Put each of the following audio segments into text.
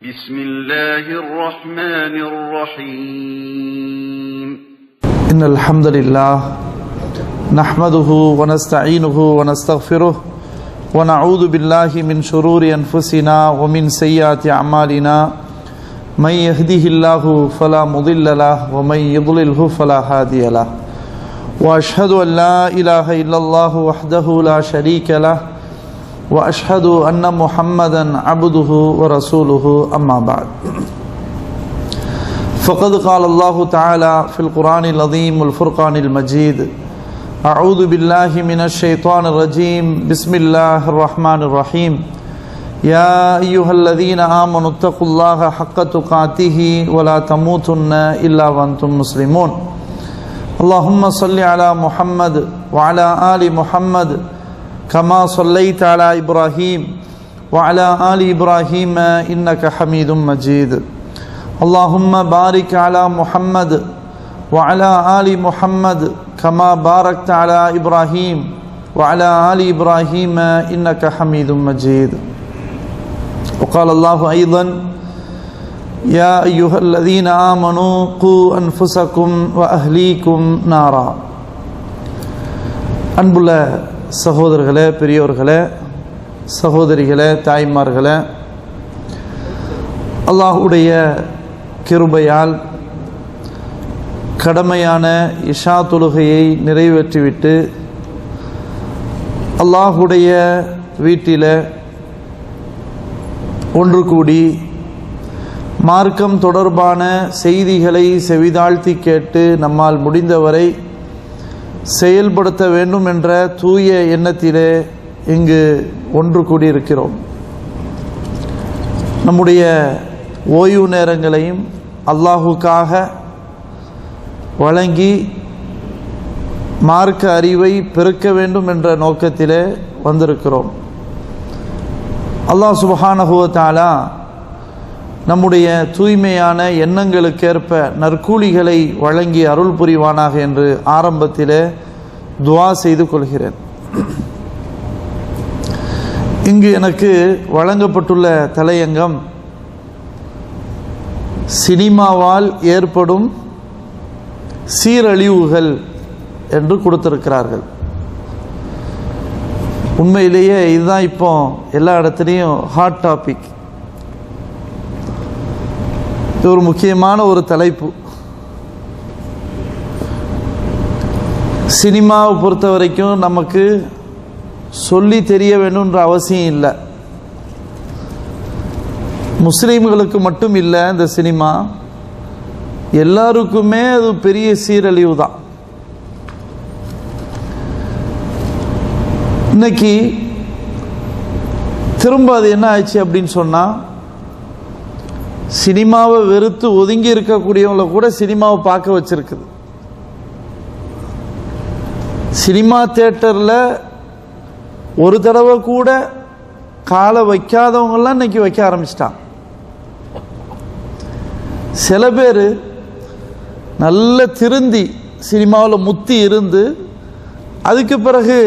بسم الله الرحمن الرحيم إن الحمد لله نحمده ونستعينه ونستغفره ونعوذ بالله من شرور أنفسنا ومن سيئات أعمالنا من يهده الله فلا مضل له ومن يضلله فلا هادي له وأشهد أن لا إله إلا الله وحده لا شريك له وأشهد أن محمدا عبده ورسوله أما بعد فقد قال الله تعالى في القرآن العظيم والفرقان المجيد أعوذ بالله من الشيطان الرجيم بسم الله الرحمن الرحيم يا أيها الذين آمنوا اتقوا الله حق تقاته ولا تموتن إلا وأنتم مسلمون اللهم صل على محمد وعلى آل محمد كما صليت على إبراهيم وعلى آل إبراهيم إنك حميد مجيد اللهم بارك على محمد وعلى آل محمد كما باركت على إبراهيم وعلى آل إبراهيم إنك حميد مجيد وقال الله أيضا يا أيها الذين آمنوا قوا أنفسكم وأهليكم نارا அன்புள்ள சகோதரர்களே, பெரியோர்களே, சகோதரிகளே, தாய்மார்களே, அல்லாஹ்வுடைய கிருபையால் கடமையான இஷா தொழுகையை நிறைவேற்றிவிட்டு அல்லாஹ்வுடைய வீட்டில் ஒன்று கூடி மார்க்கம் தொடர்பான செய்திகளை செவிதாழ்த்தி கேட்டு நம்மால் முடிந்தவரை செயல்படுத்த வேண்டும் என்ற தூய எண்ணத்திலே இங்கு ஒன்று கூடியிருக்கிறோம். நம்முடைய ஓய்வு நேரங்களையும் அல்லாஹுக்காக வழங்கி மார்க்க அறிவை பெருக்க வேண்டும் என்ற நோக்கத்திலே வந்திருக்கிறோம். அல்லாஹ் சுப்ஹானஹு வ தஆலா நம்முடைய தூய்மையான எண்ணங்களுக்கேற்ப நற்கூலிகளை வழங்கி அருள் புரிவானாக என்று ஆரம்பத்திலே துஆ செய்து கொள்கிறேன். இங்கு எனக்கு வழங்கப்பட்டுள்ள தலையங்கம் சினிமாவால் ஏற்படும் சீரழிவுகள் என்று கொடுத்திருக்கிறார்கள். உண்மையிலேயே இதுதான் இப்போ எல்லா இடத்துலையும் ஹாட் டாபிக். இது ஒரு முக்கியமான ஒரு தலைப்பு. சினிமாவை பொறுத்த வரைக்கும் நமக்கு சொல்லி தெரிய வேணுன்ற அவசியம் இல்லை. முஸ்லீம்களுக்கு மட்டும் இல்லை, இந்த சினிமா எல்லாருக்குமே அது பெரிய சீரழிவு தான். இன்னைக்கு திரும்ப அது என்ன ஆயிடுச்சு அப்படின்னு சொன்னால், சினிமாவை வெறுத்து ஒதுங்கி இருக்கக்கூடியவங்கள கூட சினிமாவை பார்க்க வச்சிருக்குது. சினிமா தியேட்டரில் ஒரு தடவை கூட காலை வைக்காதவங்கெல்லாம் இன்னைக்கு வைக்க ஆரம்பிச்சிட்டான். சில பேர் நல்ல திருந்தி சினிமாவில் முத்தி இருந்து அதுக்கு பிறகு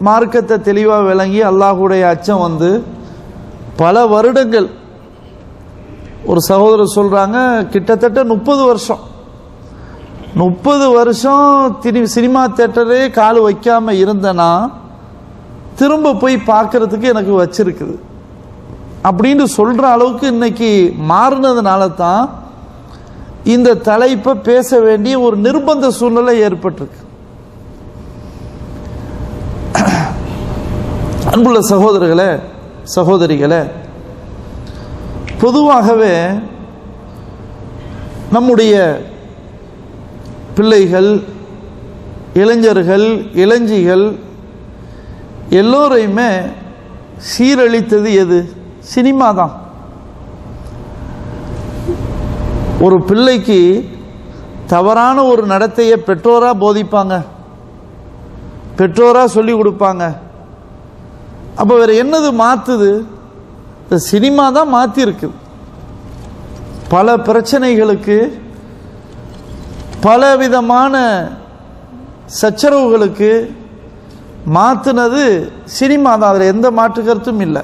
மார்க்கத்தை தெளிவாக விளங்கி அல்லாஹ்வுடைய அச்சம் வந்து பல வருடங்கள், ஒரு சகோதரர் சொல்கிறாங்க கிட்டத்தட்ட 30 வருஷம் சினிமா தியேட்டரே கால் வைக்காமல் இருந்தேன்னா திரும்ப போய் பார்க்கறதுக்கு எனக்கு வச்சிருக்குது அப்படின்னு சொல்கிற அளவுக்கு இன்னைக்கு மாறினதுனால தான் இந்த தலைப்பை பேச வேண்டிய ஒரு நிர்பந்த சூழ்நிலை ஏற்பட்டிருக்கு. அன்புள்ள சகோதரர்களே, சகோதரிகளே, பொதுவாகவே நம்முடைய பிள்ளைகள், இளைஞர்கள், இளஞ்சிகள் எல்லோரையுமே சீரழித்தது எது? சினிமா தான். ஒரு பிள்ளைக்கு தவறான ஒரு நடத்தையை பெற்றோராக போதிப்பாங்க, பெற்றோராக சொல்லி கொடுப்பாங்க. அப்போ வேறு என்னது மாற்றுது? இந்த சினிமா தான் மாற்றிருக்குது. பல பிரச்சனைகளுக்கு, பல விதமான சச்சரவுகளுக்கு மாற்றினது சினிமா தான். அதில் எந்த மாற்று கருத்தும் இல்லை.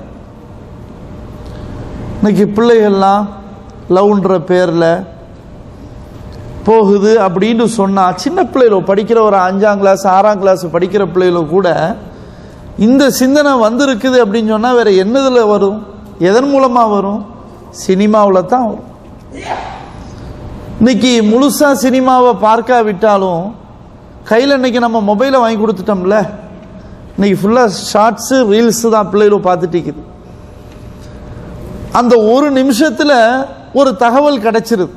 இன்னைக்கு பிள்ளைகள்லாம் லவ்ன்ற பேரில் போகுது அப்படின்னு சொன்னால், சின்ன பிள்ளைகளோ படிக்கிற ஒரு 5ஆம் கிளாஸ் 6ஆம் கிளாஸ் படிக்கிற பிள்ளைகளோ கூட இந்த சிந்தனை வந்திருக்குது அப்படின்னு சொன்னால் வேற என்னதில் வரும்? எதன் மூலமாக வரும்? சினிமாவில் தான் வரும். இன்னைக்கு முழுசா சினிமாவை பார்க்காவிட்டாலும் கையில் இன்னைக்கு நம்ம மொபைலை வாங்கி கொடுத்துட்டோம்ல, இன்னைக்கு ஃபுல்லாக ஷார்ட்ஸு ரீல்ஸு தான் பிள்ளைகளும் பார்த்துட்டு இருக்குது. அந்த ஒரு நிமிஷத்தில் ஒரு தகவல் கிடைச்சிருது.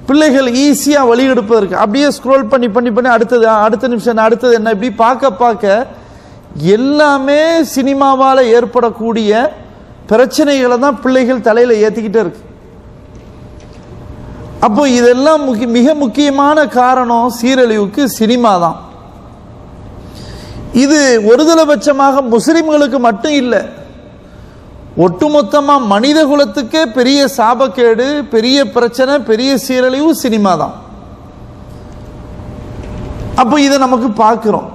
பிள்ளைகள் ஈஸியாக வழி எடுப்பதற்கு அப்படியே ஸ்க்ரோல் பண்ணி பண்ணி பண்ணி அடுத்த நிமிஷம் அடுத்தது என்ன, இப்படி பார்க்க பார்க்க எல்லாமே சினிமாவால் ஏற்படக்கூடிய பிரச்சனைகளை தான் பிள்ளைகள் தலையில் ஏற்றிக்கிட்டே இருக்கு. அப்போ இதெல்லாம் மிக முக்கியமான காரணம் சீரழிவுக்கு சினிமா தான். இது ஒருதலைபட்சமாக முஸ்லிம்களுக்கு மட்டும் இல்லை, ஒட்டுமொத்தமாக மனித குலத்துக்கே பெரிய சாபக்கேடு, பெரிய பிரச்சனை, பெரிய சீரழிவு சினிமா தான். அப்போ இதை நமக்கு பார்க்கிறோம்.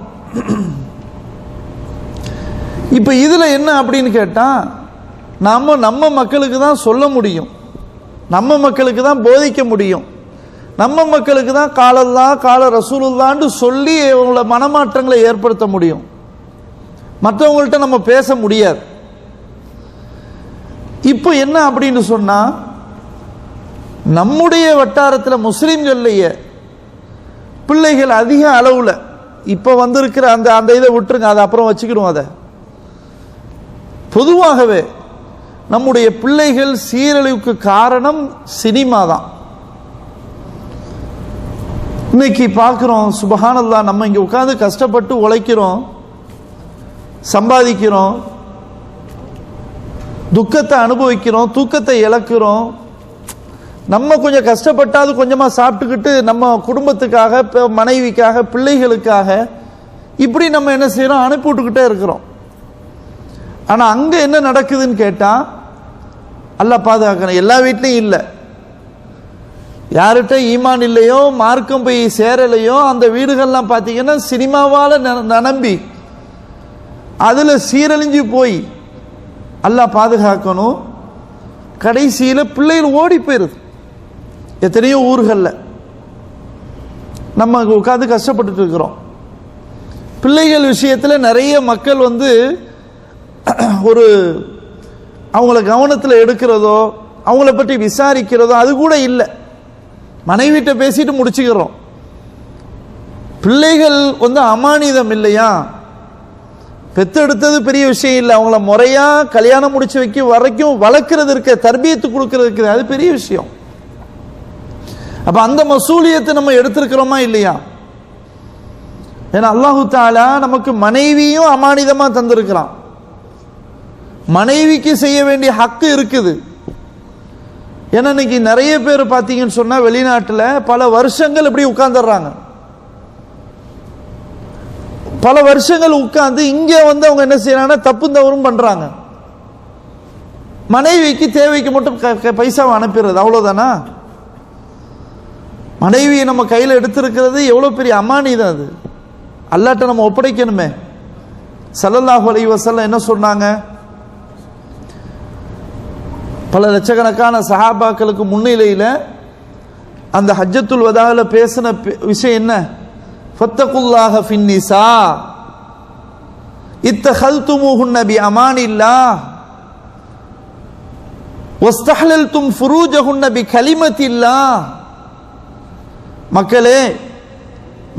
இப்போ இதில் என்ன அப்படின்னு கேட்டால், நம்ம மக்களுக்கு தான் சொல்ல முடியும், நம்ம மக்களுக்கு தான் போதிக்க முடியும், நம்ம மக்களுக்கு தான் காலல்லா கால ரசூலுல்லான்னு சொல்லி அவங்கள மனமாற்றங்களை ஏற்படுத்த முடியும். மற்றவங்கள்ட்ட நம்ம பேச முடியாது. இப்போ என்ன அப்படின்னு சொன்னா, நம்முடைய வட்டாரத்தில் முஸ்லிம்கள்லையே பிள்ளைகள் அதிக அளவில் இப்போ வந்திருக்கிற அந்த இதை விட்டுருங்க, அதை அப்புறம் வச்சுக்கிடுவோம். அதை பொதுவாகவே நம்முடைய பிள்ளைகள் சீரழிவுக்கு காரணம் சினிமா தான். இன்னைக்கு பார்க்குறோம், சுபஹானல்லாஹ், நம்ம இங்கே உட்காந்து கஷ்டப்பட்டு உழைக்கிறோம், சம்பாதிக்கிறோம், துக்கத்தை அனுபவிக்கிறோம், தூக்கத்தை இழக்கிறோம். நம்ம கொஞ்சம் கஷ்டப்பட்டாது கொஞ்சமாக சாப்பிட்டுக்கிட்டு நம்ம குடும்பத்துக்காக, மனைவிக்காக, பிள்ளைகளுக்காக இப்படி நம்ம என்ன செய்கிறோம், அனுப்பி விட்டுக்கிட்டே இருக்கிறோம். ஆனால் அங்கே என்ன நடக்குதுன்னு கேட்டால், அல்லாஹ் பாதுகாக்கணும், எல்லா வீட்லையும் இல்லை, யார்கிட்ட ஈமான் இல்லையோ மார்க்கம் போய் சேரலையோ அந்த வீடுகள்லாம் பார்த்தீங்கன்னா சினிமாவால் நம்பி அதில் சீரழிஞ்சு போய், அல்லாஹ் பாதுகாக்கணும், கடைசியில் பிள்ளைகள் ஓடி போயிருது. எத்தனையோ ஊர்களில் நம்ம உட்காந்து கஷ்டப்பட்டுட்டு இருக்கிறோம். பிள்ளைகள் விஷயத்தில் நிறைய மக்கள் ஒரு அவங்கள கவனத்தில் எடுக்கிறதோ அவங்கள பற்றி விசாரிக்கிறதோ அது கூட இல்லை. மனைவிட்ட பேசிட்டு முடிச்சுக்கிறோம். பிள்ளைகள் அமானிதம் இல்லையா, பெத்தெடுத்தது பெரிய விஷயம் இல்லை, அவங்கள முறையா கல்யாணம் முடிச்சு வைக்க வரைக்கும் வளர்க்கறது இருக்க, தர்பியத்து கொடுக்கறது இருக்குது, அது பெரிய விஷயம். அப்ப அந்த மசூலியத்தை நம்ம எடுத்திருக்கிறோமா இல்லையா? ஏன்னா அல்லாஹு தஆலா நமக்கு மனைவியும் அமானிதமா தந்திருக்கிறான். மனைவிக்கு செய்ய வேண்டிய ஹக்கு இருக்குது. ஏன்னா இன்னைக்கு நிறைய பேர் பார்த்தீங்கன்னு சொன்னா வெளிநாட்டில் பல வருஷங்கள் இப்படி உட்கார்ந்துடுறாங்க. பல வருஷங்கள் உட்கார்ந்து இங்க அவங்க என்ன செய்யறாங்கன்னா தப்பு தவறும் பண்றாங்க. மனைவிக்கு தேவைக்கு மட்டும் பைசாவை அனுப்பிடுறது, அவ்வளவுதானா? மனைவியை நம்ம கையில் எடுத்திருக்கிறது எவ்வளவு பெரிய அமானிதம். அது அல்லாஹ்ட்ட நம்ம ஒப்படைக்கணுமே. ஸல்லல்லாஹு அலைஹி வஸல்லம் என்ன சொன்னாங்க? பல லட்சக்கணக்கான சஹாபாக்களுக்கு முன்னிலையில் அந்த ஹஜ்ஜத்துல் வதால பேசின விஷயம் என்ன? ஃபத்தகுல்லாஹ ஃபின்னிஸா இத்தஹல்துமுஹுன்ன பிஅமானில்லாஹ் வஸ்தஹலல்தும் ஃபுரூஜஹுன்ன பிகலிமத்தில்லாஹ். மக்களே,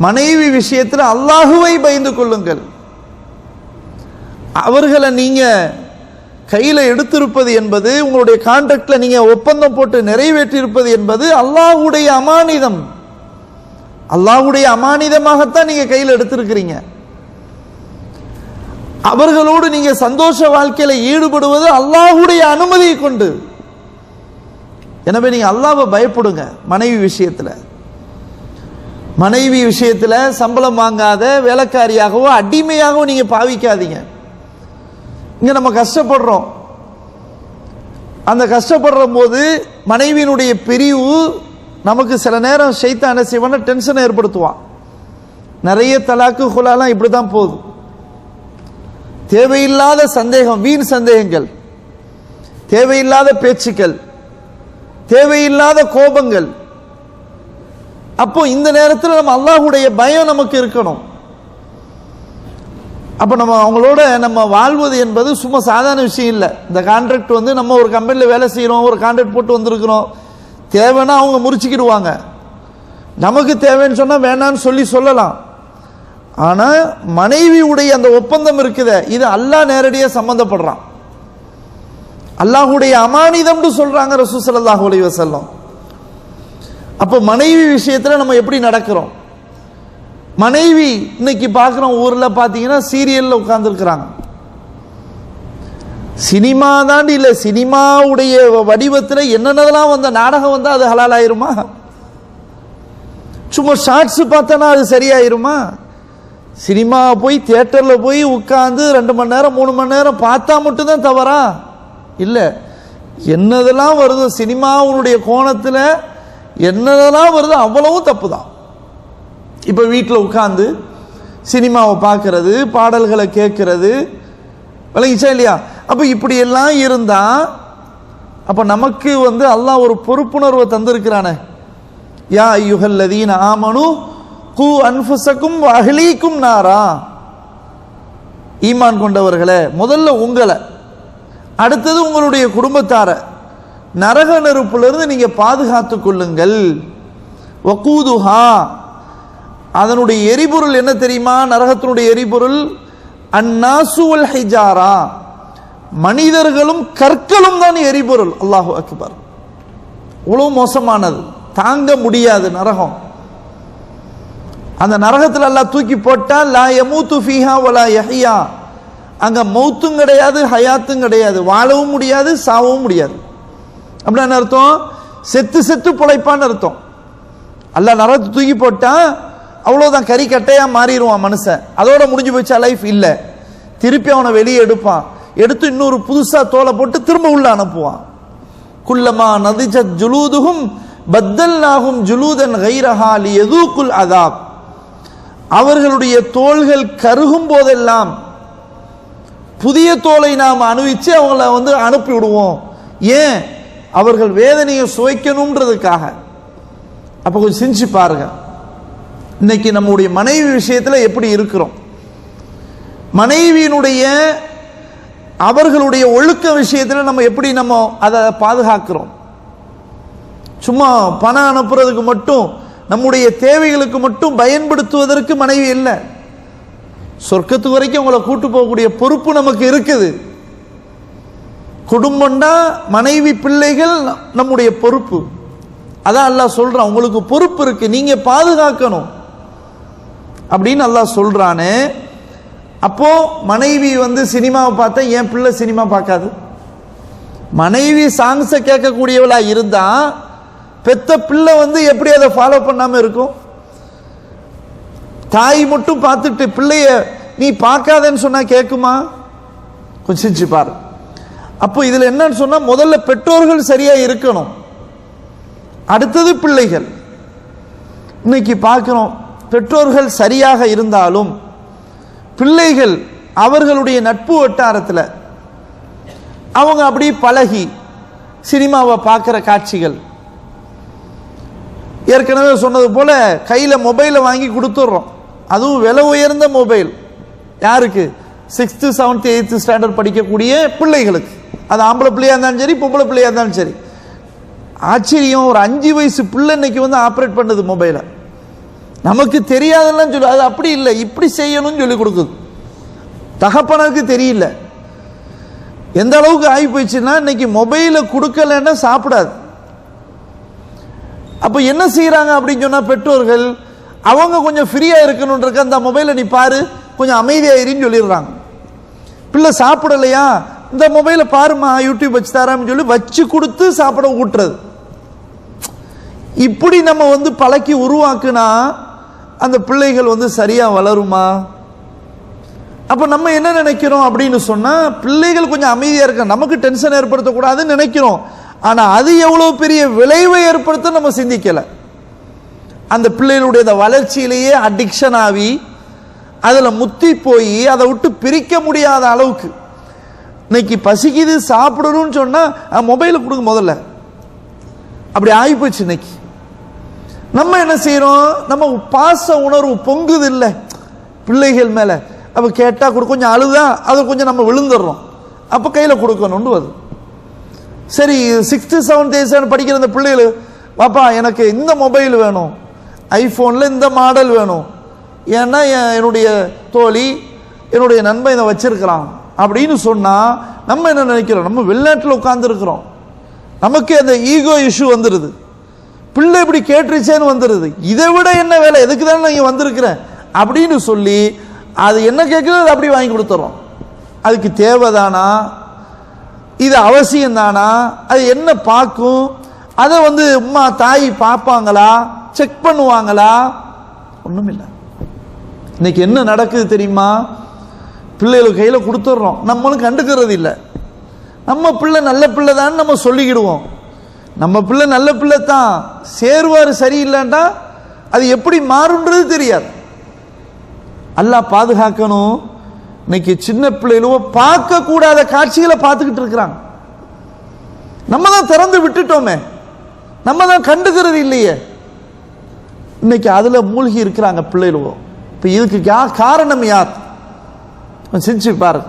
மனைவி விஷயத்தில் அல்லாஹுவை பயந்து கொள்ளுங்கள். அவர்களை நீங்க கையில எடுத்திருப்பது என்பது, உங்களுடைய கான்ட்ராக்ட்ல நீங்க ஒப்பந்தம் போட்டு நிறைவேற்றி இருப்பது என்பது அல்லாஹ்வுடைய அமானிதம். அல்லாஹ்வுடைய அமானிதமாகத்தான் நீங்க கையில் எடுத்திருக்கிறீங்க. அவர்களோடு நீங்க சந்தோஷ வாழ்க்கையில ஈடுபடுவது அல்லாஹ்வுடைய அனுமதியை கொண்டு. எனவே நீங்க அல்லாஹ்வை பயப்படுங்க. மனைவி விஷயத்துல, மனைவி விஷயத்துல சம்பளம் வாங்காத வேலைக்காரியாகவோ அடிமையாகவோ நீங்க பாவிக்காதீங்க. இங்க நம்ம கஷ்டப்படுறோம். அந்த கஷ்டப்படுற போது மனைவியினுடைய பிரிவு நமக்கு சில நேரம் ஷைத்தான் செய்வான டென்ஷனை ஏற்படுத்துவான். நிறைய தலாக்கு குலாலாம் இப்படிதான் போகுது. தேவையில்லாத சந்தேகம், வீண் சந்தேகங்கள். தேவையில்லாத பேச்சுக்கள், தேவையில்லாத கோபங்கள். அப்போ இந்த நேரத்தில் நம்ம அல்லாஹ்வுடைய பயம் நமக்கு இருக்கணும். அப்போ நம்ம அவங்களோட நம்ம வாழ்வது என்பது சும்மா சாதாரண விஷயம் இல்லை. இந்த கான்ட்ராக்ட் வந்து நம்ம ஒரு கம்பெனியில் வேலை செய்கிறோம், ஒரு கான்ட்ராக்ட் போட்டு வந்திருக்கிறோம், தேவைன்னா அவங்க முறிச்சுக்கிடுவாங்க. நமக்கு தேவைன்னு சொன்னால் வேணான்னு சொல்லலாம். ஆனால் மனைவியுடைய அந்த ஒப்பந்தம் இருக்குதே, இது அல்லாஹ் நேரடியாக சம்பந்தப்படுறான். அல்லாஹ்வுடைய அமானிதம்னு சொல்றாங்க ரசூல் ஸல்லல்லாஹு அலைஹி வஸல்லம். அப்போ மனைவி விஷயத்தில் நம்ம எப்படி நடக்கிறோம்? மனைவி இன்னைக்கு பார்க்குறோம், ஊரில் பார்த்தீங்கன்னா சீரியலில் உட்கார்ந்துருக்கிறாங்க. சினிமா தாண்டி இல்லை, சினிமாவுடைய வடிவத்தில் என்னென்னதெல்லாம் வந்த நாடகம் வந்தால் அது ஹலால் ஆயிருமா? சும்மா ஷார்ட்ஸ் பார்த்தோன்னா அது சரியாயிருமா? சினிமா போய் தியேட்டரில் போய் உட்காந்து 2 மணி நேரம் 3 மணி நேரம் பார்த்தா மட்டும்தான் தவறா? இல்லை, என்னதெல்லாம் வருதோ சினிமாவுடைய கோணத்தில் என்னதெல்லாம் வருதோ அவ்வளவும் தப்பு தான். இப்போ வீட்டில் உட்காந்து சினிமாவை பார்க்கறது, பாடல்களை கேட்கறது, விளங்கிச்சா இல்லையா? அப்போ இப்படியெல்லாம் இருந்தால் அப்போ நமக்கு வந்து அல்லாஹ் ஒரு பொறுப்புணர்வை தந்திருக்கிறானே, யா அய்யுஹல்லதீன ஆமனு கூ அன்ஃபுஸக்கும் வ அஹ்லீக்கும் நாரா. ஈமான் கொண்டவர்களே, முதல்ல உங்களை, அடுத்தது உங்களுடைய குடும்பத்தார நரக நெருப்பிலிருந்து நீங்க பாதுகாத்துக் கொள்ளுங்கள். வகூதுஹா, அதனுடைய எரிபொருள் என்ன தெரியுமா? நரகத்தினுடைய எரிபொருள் அன்னாசு வல் ஹிஜாரா, மனிதர்களும் கற்களும் தான் எரிபொருள். அல்லாஹு அக்பர். இவ்வளவு மோசமானது, தாங்க முடியாது நரகம். அந்த நரகத்தில் அல்லாஹ் தூக்கி போட்டால் லா யமூது ஃபீஹா வலா யஹ்யா, அங்க மௌத்தும் கிடையாது, ஹயாத்தும் கிடையாது, வாழவும் முடியாது, சாவவும் முடியாது. அப்படின்னு அர்த்தம், செத்து செத்து பிழைப்பான்னு அர்த்தம். அல்லாஹ் நரகத்தை தூக்கி போட்டா அவ்வளோதான், கறி கட்டையா மாறிடுவான் மனுஷன், அதோட முடிஞ்சு போச்சா லைஃப்? இல்லை, திருப்பி அவனை வெளியே எடுப்பான், எடுத்து இன்னொரு புதுசா தோலை போட்டு திரும்ப உள்ள அனுப்புவான். குல்லமா நதிஜத் ஜுலூதுஹும் பத்தல்நாஹும் ஜுலூதன் கைரஹா லியதூகுல் அதாப், அவர்களுடைய தோள்கள் கருகும் போதெல்லாம் புதிய தோலை நாம் அணிவிச்சு அவங்கள வந்து அனுப்பி விடுவோம். ஏன்? அவர்கள் வேதனையை சுவைக்கணும்ன்றதுக்காக. அப்ப கொஞ்சம் சிந்திச்சு பாருங்க, இன்னைக்கு நம்முடைய மனைவி விஷயத்துல எப்படி இருக்கிறோம்? மனைவியினுடைய அவர்களுடைய ஒழுக்க விஷயத்துல நம்ம எப்படி நம்ம அதை பாதுகாக்கிறோம்? சும்மா பணம் அனுப்புறதுக்கு மட்டும், நம்முடைய தேவைகளுக்கு மட்டும் பயன்படுத்துவதற்கு மனைவி இல்லை, சொர்க்கத்துக்கு வரைக்கும் உங்களை கூட்டு போகக்கூடிய பொறுப்பு நமக்கு இருக்குது. குடும்பம்னா மனைவி பிள்ளைகள் நம்முடைய பொறுப்பு. அதான் அல்லாஹ் சொல்றான், உங்களுக்கு பொறுப்பு இருக்கு, நீங்க பாதுகாக்கணும் அப்படின்னு அல்லாஹ் சொல்றானே. அப்போ மனைவி வந்து சினிமாவை பார்த்தா என் பிள்ளை சினிமா பார்க்காது. மனைவி சாங்ஸை கேட்கக்கூடியவளா இருந்தா பெத்த பிள்ளை வந்து எப்படி அதை ஃபாலோ பண்ணாம இருக்கும்? தாய் மட்டும் பார்த்துட்டு பிள்ளைய நீ பார்க்காதன்னு சொன்னா கேட்குமா? கொஞ்சம் பாரு. அப்போ இதுல என்னன்னு சொன்னா, முதல்ல பெற்றோர்கள் சரியா இருக்கணும், அடுத்தது பிள்ளைகள். இன்னைக்கு பார்க்கிறோம், பெற்றோர்கள் சரியாக இருந்தாலும் பிள்ளைகள் அவர்களுடைய நட்பு வட்டாரத்தில் அவங்க அப்படி பழகி சினிமாவை பார்க்கிற காட்சிகள், ஏற்கனவே சொன்னது போல கையில மொபைலை வாங்கி கொடுத்துட்றோம், அதுவும் விலை உயர்ந்த மொபைல். யாருக்கு? 6th 7th 8th ஸ்டாண்டர்ட் படிக்கக்கூடிய பிள்ளைகளுக்கு. அது ஆம்பளை பிள்ளையா இருந்தாலும் சரி, பொம்பளை பிள்ளையா இருந்தாலும் சரி. ஆச்சரியம், ஒரு 5 வயசு பிள்ளை இன்னைக்கு வந்து ஆப்ரேட் பண்ணுது மொபைலை. நமக்கு தெரியாதெல்லாம் சொல்லு, அது அப்படி இல்லை, இப்படி செய்யணும்னு சொல்லி கொடுக்குது. தகப்பனுக்கு தெரியல. எந்த அளவுக்கு ஆகி போயிடுச்சுன்னா, இன்னைக்கு மொபைலை கொடுக்கலன்னா சாப்பிடாது. அப்ப என்ன செய்யறாங்க அப்படின்னு சொன்னா, பெற்றோர்கள் அவங்க கொஞ்சம் ஃப்ரீயா இருக்கணும்ன்ற அந்த மொபைலை நீ பாரு, கொஞ்சம் அமைதியாயிருன்னு சொல்லிடுறாங்க. பிள்ளை சாப்பிடலையா, இந்த மொபைலை பாருமா, யூடியூப் வச்சு தரான்னு சொல்லி வச்சு கொடுத்து சாப்பிட ஊட்டுறது. இப்படி நம்ம வந்து பழக்கி உருவாக்குனா அந்த பிள்ளைகள் வந்து சரியா வளருமா? அப்ப நம்ம என்ன நினைக்கிறோம் அப்படின்னு சொன்னா, பிள்ளைகள் கொஞ்சம் அமைதியா இருக்க, நமக்கு டென்ஷன் ஏற்படுத்தக்கூடாதுன்னு நினைக்கிறோம். ஆனா அது எவ்வளவு பெரிய விளைவை ஏற்படுத்த நம்ம சிந்திக்கல. அந்த பிள்ளைகளுடைய வளர்ச்சியிலேயே அடிக்ஷன் ஆகி அதுல முத்தி போய் அதை விட்டு பிரிக்க முடியாத அளவுக்கு இன்னைக்கு பசிக்குது சாப்பிடணும்னு சொன்னா மொபைலை கொடுங்க முதல்ல. அப்படி ஆயிப்போச்சு இன்னைக்கு. நம்ம என்ன செய்யறோம், நம்ம பாச உணர்வு பொங்குது இல்லை பிள்ளைகள் மேல. அப்ப கேட்டா கொஞ்சம் அழுதா அதை கொஞ்சம் நம்ம விழுந்துடுறோம். அப்ப கையில கொடுக்கணும்னு வருது. சரி 6th 7th படிக்கிற அந்த பிள்ளைகள், பாப்பா எனக்கு இந்த மொபைல் வேணும், ஐபோன்ல இந்த மாடல் வேணும், ஏன்னா என்னுடைய தோழி என்னுடைய நண்பன் இதை வச்சிருக்கிறான் அப்படின்னு சொன்னா நம்ம என்ன நினைக்கிறோம், நம்ம வெளிநாட்டில் உட்கார்ந்து இருக்கிறோம், நமக்கு அந்த ஈகோ இஷ்யூ வந்துருது. பிள்ளை இப்படி கேட்டுருச்சேன்னு வந்துருது, இதை விட என்ன வேலை, எதுக்கு தானே நான் இங்கே வந்திருக்கிறேன் அப்படின்னு சொல்லி அது என்ன கேட்குறது அது அப்படி வாங்கி கொடுத்துறோம். அதுக்கு தேவைதானா, இது அவசியம் தானா, அது என்ன பார்க்கும், அதை உம்மா தாய் பார்ப்பாங்களா, செக் பண்ணுவாங்களா, ஒன்றும் இல்லை. இன்னைக்கு என்ன நடக்குது தெரியுமா, பிள்ளைகளுக்கு கையில் கொடுத்துட்றோம், நம்மளும் கண்டுக்கிறது இல்லை. நம்ம பிள்ளை நல்ல பிள்ளை தான் நம்ம சொல்லிக்கிடுவோம். நம்ம பிள்ளை நல்ல பிள்ளை தான், சேருவார் சரியில்லைண்டா அது எப்படி மாறுன்றது தெரியாது. அல்லாஹ் பாதுகாக்கணும். இன்னைக்கு சின்ன பிள்ளைகளும் பார்க்க கூடாத காட்சிகளை பார்த்துக்கிட்டு இருக்கிறாங்க. நம்ம தான் திறந்து விட்டுட்டோமே, நம்ம தான் கண்டுக்கிறது இல்லையே. இன்னைக்கு அதுல மூழ்கி இருக்கிறாங்க பிள்ளைகளும். இப்ப இதுக்கு காரணம் யார் செஞ்சு பாரு.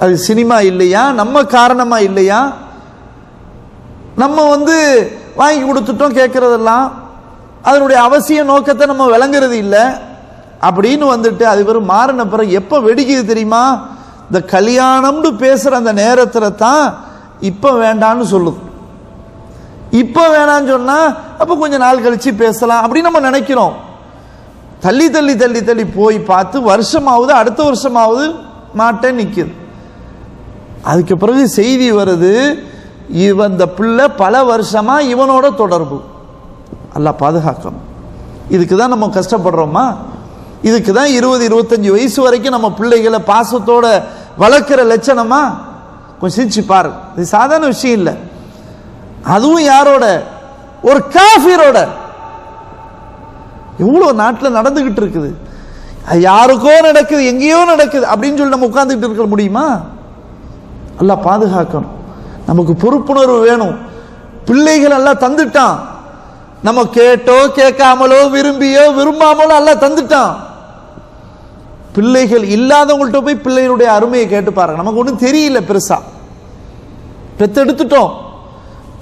அது சினிமா இல்லையா, நம்ம காரணமா இல்லையா? நம்ம வாங்கி கொடுத்துட்டோம், கேட்கறதெல்லாம் அதனுடைய அவசிய நோக்கத்தை நம்ம விளங்குறது இல்லை அப்படின்னு அது வெறும் மாறின பிறகு எப்ப வெடிக்குது தெரியுமா, இந்த கல்யாணம்னு பேசுற அந்த நேரத்துல தான் இப்ப வேண்டான்னு சொல்லுது. இப்ப வேணான்னு சொன்னா அப்ப கொஞ்ச நாள் கழிச்சு பேசலாம் அப்படின்னு நம்ம நினைக்கிறோம். தள்ளி தள்ளி தள்ளி தள்ளி போய் பார்த்து வருஷமாவது அடுத்த வருஷமாவது மாட்டேன் நிக்குது. அதுக்கு பிறகு செய்தி வருது, இந்த பிள்ளை பல வருஷமா இவனோட தொடர்பு. அல்லாஹ் பாதுகாக்கணும். இதுக்கு தான் நம்ம கஷ்டப்படுறோமா? இதுக்கு தான் 20-25 வயசு வரைக்கும் நம்ம பிள்ளைகளை பாசத்தோட வளர்க்கிற லட்சணமா? கொஞ்சம் சிரிச்சு பாரு. இது சாதாரண விஷயம் இல்லை. அதுவும் யாரோட, ஒரு காஃபிரோட. எவ்வளவு நாட்டில் நடந்துகிட்டு இருக்குது, யாருக்கோ நடக்குது, எங்கேயோ நடக்குது அப்படின்னு சொல்லி நம்ம உட்கார்ந்துட்டு இருக்க முடியுமா? அல்லாஹ் பாதுகாக்கணும். நமக்கு பொறுப்புணர்வு வேணும். பிள்ளைகள் எல்லாம் தந்துட்டான், நம்ம கேட்டோ கேட்காமலோ விரும்பியோ விரும்பாமலோ எல்லாம் தந்துட்டான். பிள்ளைகள் இல்லாதவங்கள்ட்ட போய் பிள்ளைகளுடைய அருமையை கேட்டு பாருங்க. நமக்கு ஒன்றும் தெரியல, பெருசா பெத்தெடுத்துட்டோம்.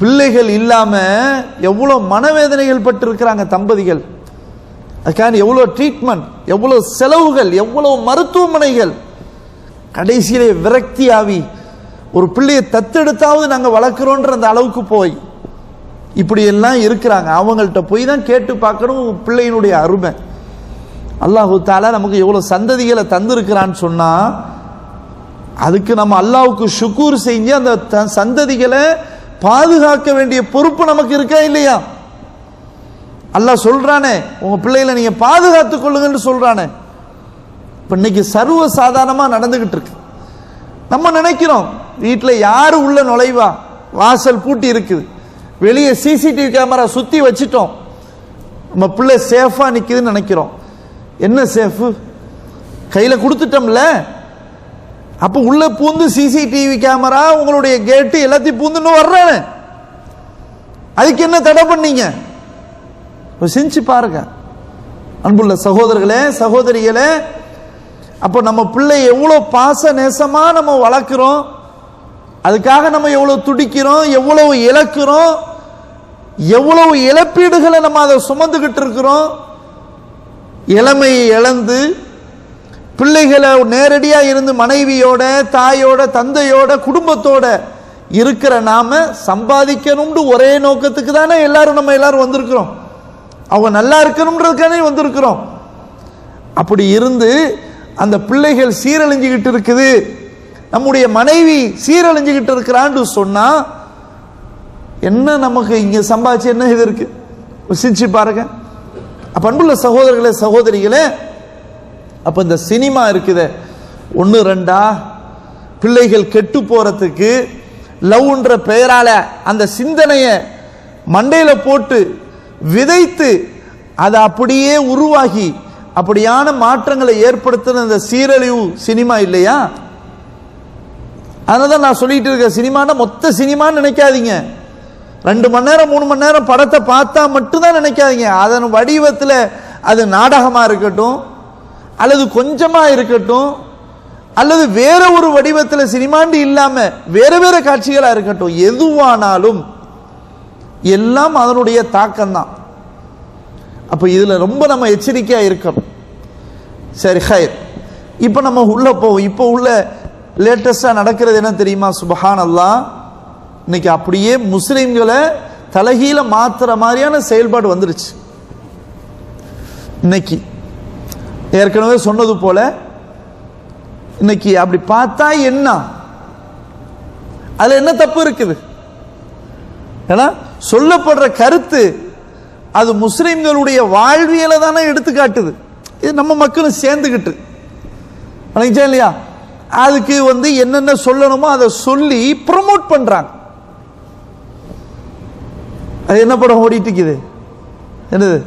பிள்ளைகள் இல்லாம எவ்வளவு மனவேதனைகள் பட்டு இருக்கிறாங்க தம்பதிகள். அதுக்கான எவ்வளவு ட்ரீட்மெண்ட், எவ்வளவு செலவுகள், எவ்வளவு மருத்துவமனைகள். கடைசியிலே விரக்தி ஆவி ஒரு பிள்ளையை தத்தெடுத்தாவது நாங்க வளர்க்கிறோன்ற அந்த அளவுக்கு போய் இப்படி எல்லாம் இருக்கிறாங்க. அவங்கள்ட்ட போய் தான் கேட்டு பார்க்கணும் பிள்ளையினுடைய அருமை. அல்லாஹு தஆலா நமக்கு எவ்வளவு சந்ததிகளை தந்திருக்கிறான்னு சொன்னா அதுக்கு நம்ம அல்லாஹ்வுக்கு ஷுக்கூர் செஞ்சு அந்த சந்ததிகளை பாதுகாக்க வேண்டிய பொறுப்பு நமக்கு இருக்கா இல்லையா? அல்லாஹ் சொல்றானே, உங்க பிள்ளைகளை நீங்க பாதுகாத்துக் கொள்ளுங்கன்னு சொல்றானே. இப்ப இன்னைக்கு சர்வ சாதாரணமா நடந்துகிட்டு இருக்கு. நம்ம நினைக்கிறோம் வீட்டுல யாரு உள்ள நுழைவா, வாசல் பூட்டி இருக்குது, வெளியே சிசிடிவி கேமரா சுத்தி வச்சிட்டோம், நம்ம பிள்ளை சேஃபா நிக்குதுன்னு நினைக்கிறோம். என்ன சேஃப், கையில கொடுத்துட்டோம்ல. அப்ப உள்ள பூந்து சிசிடிவி கேமரா உங்களுடைய கேட்டு எல்லாத்தையும் பூந்துன்னு வர்றானே, அதுக்கு என்ன தடை பண்ணீங்க? செஞ்சு பாருங்க அன்புள்ள சகோதரர்களே சகோதரிகளே. அப்போ நம்ம பிள்ளை எவ்வளவு பாச நேசமா நம்ம வளர்க்கிறோம், அதுக்காக நம்ம எவ்வளவு துடிக்கிறோம், எவ்வளவு இழக்கிறோம், எவ்வளவு இழப்பீடுகளை நம்ம அதை சுமந்துகிட்டு இருக்கிறோம். இளமையை இழந்து பிள்ளைகளை நேரடியா இருந்து மனைவியோட தாயோட தந்தையோட குடும்பத்தோட இருக்கிற நாம சம்பாதிக்கணும்னு ஒரே நோக்கத்துக்கு தானே நம்ம எல்லாரும் வந்திருக்கிறோம். அவங்க நல்லா இருக்கணும்ன்றதுக்கானே வந்திருக்கிறோம். அப்படி இருந்து அந்த பிள்ளைகள் சீரழிஞ்சுகிட்டு இருக்குது, நம்முடைய மனைவி சீரழிஞ்சுகிட்டு இருக்கிறான்னு சொன்னா என்ன நமக்கு இங்க சம்பாதிச்சு என்ன இது இருக்கு? சிரிச்சு பாருங்க. அப்ப அன்புள்ள சகோதரர்களே சகோதரிகளே, அப்ப இந்த சினிமா இருக்குது 1-2 பிள்ளைகள் கெட்டு போறதுக்கு லவ்ன்ற பெயரால அந்த சிந்தனையை மண்டையில போட்டு விதைத்து அதை அப்படியே உருவாகி அப்படியான மாற்றங்களை ஏற்படுத்தின இந்த சீரழிவு சினிமா இல்லையா? அதனால தான் நான் சொல்லிட்டு இருக்கேன், சினிமானா மொத்த சினிமான்னு நினைக்காதீங்க. 2 மணி நேரம் 3 மணி நேரம் படத்தை பார்த்தா மட்டும்தான் நினைக்காதீங்க. அதன் வடிவத்தில் அது நாடகமாக இருக்கட்டும், அல்லது கொஞ்சமா இருக்கட்டும், அல்லது வேற ஒரு வடிவத்தில் சினிமாண்டு இல்லாம வேற வேற காட்சிகளா இருக்கட்டும், எதுவானாலும் எல்லாம் அதனுடைய தாக்கம் தான். அப்ப இதுல ரொம்ப நம்ம எச்சரிக்கையா இருக்கணும். சரி, ஹைர். இப்ப நம்ம உள்ள போவோம். இப்ப உள்ள லேட்டஸ்டா நடக்கிறது என்ன தெரியுமா? சுப்ஹானல்லாஹ், இன்னைக்கு அப்படியே முஸ்லிம்களை தலைகீழ மாத்துற மாதிரியான செயல்பாடு வந்துருச்சு. இன்னைக்கு ஏற்கனவே சொன்னது போல இன்னைக்கு அப்படி பார்த்தா என்ன, அதுல என்ன தப்பு இருக்குது? ஏன்னா சொல்லப்படுற கருத்து அது முஸ்லிம்களுடைய வாழ்வியலை தானே எடுத்துக்காட்டுது. இது நம்ம மக்களும் சேர்ந்துக்கிட்டு இல்லையா, அதுக்கு என்னென்ன சொல்லணுமோ அதை சொல்லி ப்ரமோட் பண்றாங்க. அது என்ன படம் ஓடிட்டு இருக்குது? என்னது?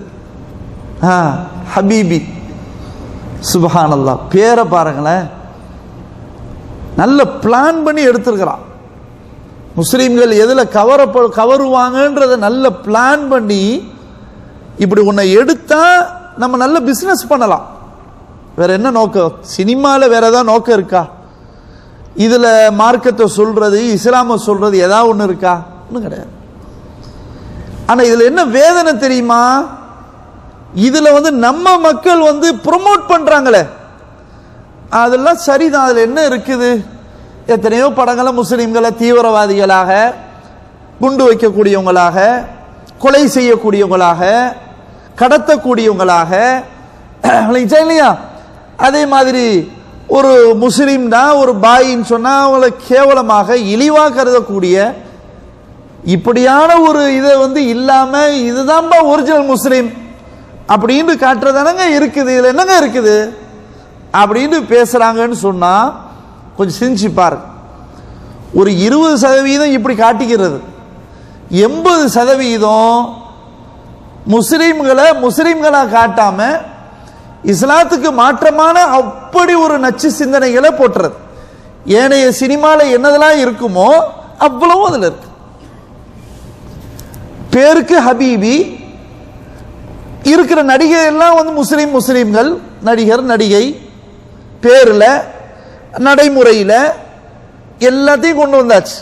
ஹபீபி. சுப்ஹானல்லாஹ், பேரை பாருங்களேன். நல்ல பிளான் பண்ணி எடுத்திருக்கிறான். முஸ்லிம்கள் எதுல கவருவாங்கன்றத நல்ல பிளான் பண்ணி இப்படி ஒன்றை எடுத்தா நம்ம நல்ல பிசினஸ் பண்ணலாம். வேற என்ன நோக்கம்? சினிமால வேற ஏதாவது நோக்கம் இருக்கா? இதுல மார்க்கத்தை சொல்றது, இஸ்லாம சொல்றது ஏதாவது ஒண்ணு இருக்கா? ஒன்றும் கிடையாது. ஆனா இதுல என்ன வேதனை தெரியுமா? இதுல நம்ம மக்கள் ப்ரொமோட் பண்றாங்களே, அதெல்லாம் சரிதான். அதுல என்ன இருக்குது? எத்தனையோ படங்களை முஸ்லிம்களை தீவிரவாதிகளாக, குண்டு வைக்கக்கூடியவங்களாக, கொலை செய்யக்கூடியவங்களாக, கடத்தக்கூடியவங்களாக இல்லையா? அதே மாதிரி ஒரு முஸ்லிம் தான் ஒரு பாயின்னு சொன்னா அவங்களை கேவலமாக இழிவா கருதக்கூடிய இப்படியான ஒரு இதை இல்லாம இதுதான் ஒரிஜினல் முஸ்லிம் அப்படின்னு காட்டுறதானங்க இருக்குது. இதுல என்னங்க இருக்குது அப்படின்னு பேசுறாங்கன்னு சொன்னா கொஞ்சம் சிந்திச்சு பாருங்க. ஒரு 20% இப்படி காட்டிக்கிறது, 80% முஸ்லிம்களா காட்டாம இஸ்லாத்துக்கு மாற்றமான அப்படி ஒரு நச்சு சிந்தனைகளை போட்டுறது. ஏனைய சினிமால என்னதெல்லாம் இருக்குமோ அவ்வளவு அதுல இருக்கு. பேருக்கு ஹபீபி இருக்கிற நடிகை எல்லாம் முஸ்லிம்கள், நடிகர் நடிகை பேர்ல நடைமுறையில் எல்லாத்தையும் கொண்டு வந்தாச்சு.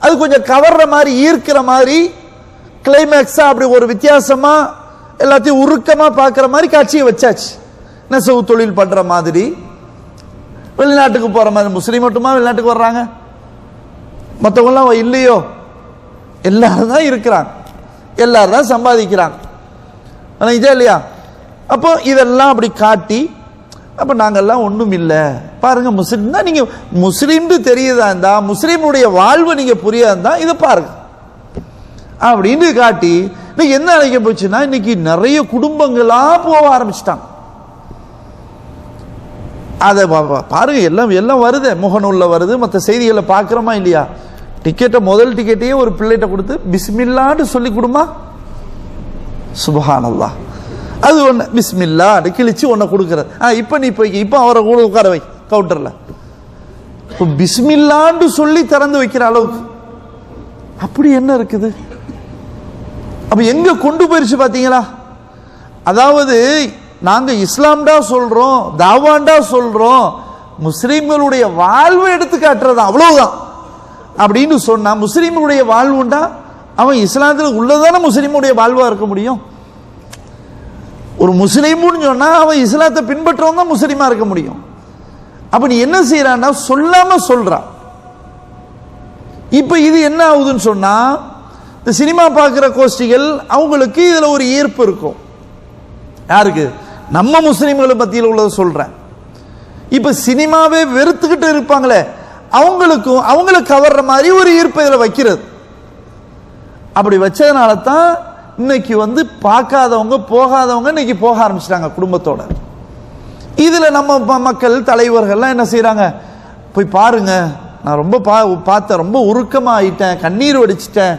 அது கொஞ்சம் கவர்ற மாதிரி, ஈர்க்கிற மாதிரி, கிளைமேக்ஸா அப்படி ஒரு வித்தியாசமா எல்லாத்தையும் உருக்கமா பார்க்கிற மாதிரி காட்சியை வச்சாச்சு. நெசவு தொழில் பண்ற மாதிரி, வெளிநாட்டுக்கு போற மாதிரி. முஸ்லீம் மட்டுமா வெளிநாட்டுக்கு வர்றாங்க? மற்றவங்களாம் இல்லையோ? எல்லாரும் தான் இருக்கிறாங்க, எல்லாரும் தான் சம்பாதிக்கிறாங்க இல்லையா? அப்போ இதெல்லாம் அப்படி காட்டி, அப்ப நாங்கெல்லாம் ஒண்ணும் இல்லை பாருங்க, முஸ்லீம் தான். நீங்க முஸ்லீம் தெரியுதா இருந்தா, முஸ்லீமுடைய வாழ்வு நீங்க புரியாதா இதை பாருங்க அப்படின்னு காட்டி என்ன நினைக்க போச்சுன்னா, இன்னைக்கு நிறைய குடும்பங்களா போக ஆரம்பிச்சிட்டாங்க. அதை பாருங்க, எல்லாம் வருது, முகநூல்ல வருது, மற்ற செய்திகளை பார்க்கிறோமா இல்லையா? முதல் டிக்கெட்டையே ஒரு பிள்ளைகிட்ட கொடுத்து பிஸ்மில்லான்னு சொல்லி கொடுமா. சுப்ஹானல்லாஹ், அது ஒண்ணு பிஸ்மில்லா கிழிச்சு ஒன்ன கொடுக்கறது. இப்ப நீ போய் இப்ப அவரை கூட உட்கார வை கவுண்டர்ல. பிஸ்மில்லான்னு சொல்லி திறந்து வைக்கிற அளவுக்கு அப்படி என்ன இருக்குது? அப்ப எங்க கொண்டு போயிருச்சு பாத்தீங்களா? அதாவது நாங்க இஸ்லாம்டா சொல்றோம், தாவாண்டா சொல்றோம், முஸ்லிம்களுடைய வாழ்வை எடுத்து காட்டுறது அவ்வளவுதான் அப்படின்னு சொன்னா, முஸ்லிம்களுடைய வாழ்வுண்டா அவன் இஸ்லாத்துல உள்ளதான முஸ்லிமுடைய வாழ்வா இருக்க முடியும்? ஒரு முஸ்லீம்னு சொன்னா அவன் இஸ்லாத்தை பின்பற்றவங்க தான் முஸ்லீமா இருக்க முடியும். அப்ப நீ என்ன செய்யறான்னா சொல்லாம சொல்றான். இப்ப இது என்ன ஆகுதுன்னு சொன்னா, இந்த சினிமா பார்க்கிற கோஷ்டிகள் அவங்களுக்கு இதுல ஒரு ஈர்ப்பு இருக்கும். யாருக்கு? நம்ம முஸ்லீம்களை பத்தியில் உள்ளதை சொல்றேன். இப்ப சினிமாவே வெறுத்துக்கிட்டு இருப்பாங்களே, அவங்களுக்கும் அவங்களை கவர்ற மாதிரி ஒரு ஈர்ப்பு இதுல வைக்கிறது. அப்படி வச்சதுனால தான் இன்னைக்கு பார்க்காதவங்க போகாதவங்க இன்னைக்கு போக ஆரம்பிச்சிட்டாங்க குடும்பத்தோட. இதுல நம்ம மக்கள் தலைவர்கள்லாம் என்ன செய்யறாங்க? போய் பாருங்க, நான் ரொம்ப பார்த்தேன், ரொம்ப உருக்கமா ஆயிட்டேன், கண்ணீர் வடிச்சிட்டேன்,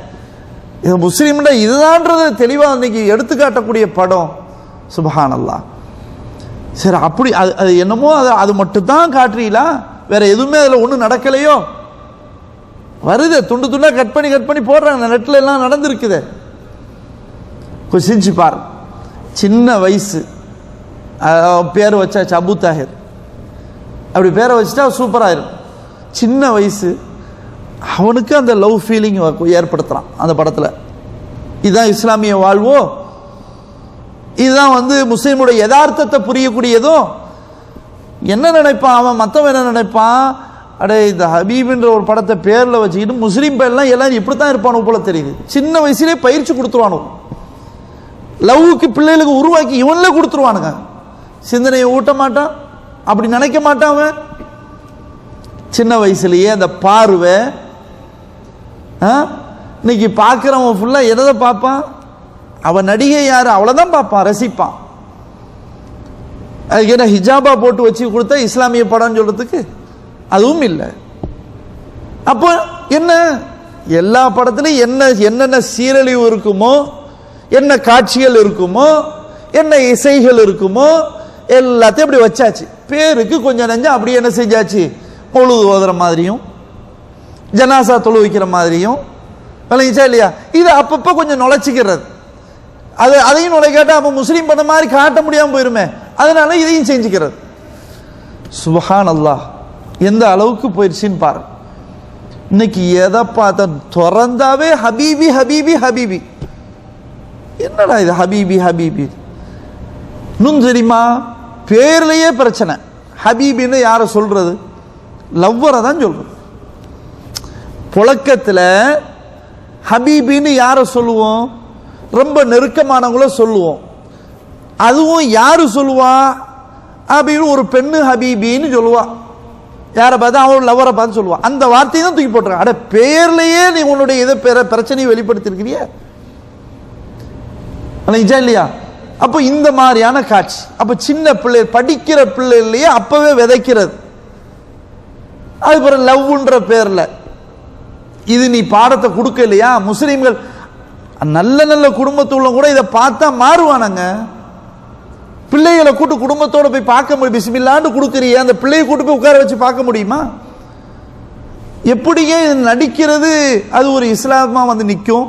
இது முஸ்லீம்ல இதுதான்றது தெளிவா இன்னைக்கு எடுத்துக்காட்டக்கூடிய படம். சுப்ஹானல்லாஹ். சரி, அப்படி அது என்னமோ அது மட்டும் தான் காட்டுறீங்களா? வேற எதுவுமே அதுல ஒன்றும் நடக்கலையோ? வருது, துண்டு துண்டா கட் பண்ணி போடுறாங்க, நெட்ல எல்லாம் நடந்திருக்குது. கொஞ்சம் சிரிச்சு பாரு. சின்ன வயசு, பேர் வச்சாச்சு அபு தாஹிர், அப்படி பேரை வச்சுட்டா சூப்பராயிரும். சின்ன வயசு, அவனுக்கு அந்த லவ் ஃபீலிங் ஏற்படுத்துறான் அந்த படத்துல. இதுதான் இஸ்லாமிய வாழ்வோ? இதுதான் முஸ்லீமுடைய யதார்த்தத்தை புரியக்கூடியதும்? என்ன நினைப்பான் அவன், மற்றவன் என்ன நினைப்பான்? அடே, இந்த ஹபீப்ன்ற ஒரு படத்தை பேர்ல வச்சுக்கிட்டு முஸ்லீம் பேர்லாம் எல்லாரும் இப்படித்தான் இருப்பானு போல தெரியுது. சின்ன வயசுலேயே பயிற்சி கொடுத்துருவானு, லவ்வுக்கு பிள்ளைகளுக்கு உருவாக்கி இவன்ல கொடுத்துருவானுங்க. சிந்தனையை ஊட்ட மாட்டான், அப்படி நினைக்க மாட்டான் அவன். சின்ன வயசுலயே அந்த பார்வை. இன்னைக்கு பார்க்கிறவன் ஃபுல்லா எதை பார்ப்பான்? அவன் நடிகை யாரு அவ்வளவுதான் பார்ப்பான், ரசிப்பான். அதுக்கு என்ன ஹிஜாபா போட்டு வச்சு கொடுத்தா இஸ்லாமிய படம் சொல்றதுக்கு? அதுவும் இல்லை. அப்போ என்ன, எல்லா படத்திலையும் என்னென்ன சீரழிவு இருக்குமோ, என்ன காட்சிகள் இருக்குமோ, என்ன இசைகள் இருக்குமோ, எல்லாத்தையும் அப்படி வச்சாச்சு. பேருக்கு கொஞ்சம் நெஞ்சம் அப்படி என்ன செஞ்சாச்சு, பொழுது ஓதுற மாதிரியும் ஜனாசா தொழு வைக்கிற மாதிரியும் விளங்கிச்சா இல்லையா? இது அப்பப்ப கொஞ்சம் நுழைச்சிக்கிறது. அதையும் நுழைக்காட்டா அப்ப முஸ்லீம் பண்ண மாதிரி காட்ட முடியாம போயிருமே, அதனால இதையும் செஞ்சுக்கிறது. சுப்ஹான் அல்லாஹ், எந்த அளவுக்கு போயிடுச்சுன்னு பாரு. இன்னைக்கு எதை பார்த்த திறந்தாவே ஹபீபி ஹபீபி ஹபீபி. என்னடா இது ஹபீபி ஹபீபி? இன்னும் தெரியுமா, பேர்லயே பிரச்சனை. ஹபீபின்னு யார சொல்றது? லவ்வரை தான் சொல்றது. புழக்கத்துல ஹபீபின்னு யார சொல்லுவோம்? ரொம்ப நெருக்கமானவங்கள சொல்லுவோம். அதுவும் யாரு சொல்லுவா அப்படின்னு, ஒரு பெண்ணு ஹபீபின்னு சொல்லுவா. யாரை பார்த்து? அவன் லவ்வரை பார்த்து சொல்லுவா. அந்த வார்த்தையை தான் தூக்கி போட்டுருக்கான். அட, பேர்லயே நீ உன்னுடைய இதை பிரச்சனையை வெளிப்படுத்திருக்கிறியா இல்லையா? அப்ப இந்த மாதிரியான காட்சி. அப்ப சின்ன பிள்ளை, படிக்கிற பிள்ளைலயே அப்பவே விதைக்கிறது. அதுக்கப்புறம் லவ்ன்ற பேர்ல இது நீ பாடத்தை கொடுக்க இல்லையா? முஸ்லீம்கள் நல்ல நல்ல குடும்பத்துள்ள கூட இதை பார்த்தா மாறுவானுங்க. பிள்ளைகளை கூட்டு குடும்பத்தோட போய் பார்க்க முடியும். பிஸ்மில்லான்னு கொடுக்குறிய அந்த பிள்ளையை கூட்டு போய் உட்கார வச்சு பார்க்க முடியுமா? எப்படியே நடிக்கிறது அது ஒரு இஸ்லாமா நிற்கும்?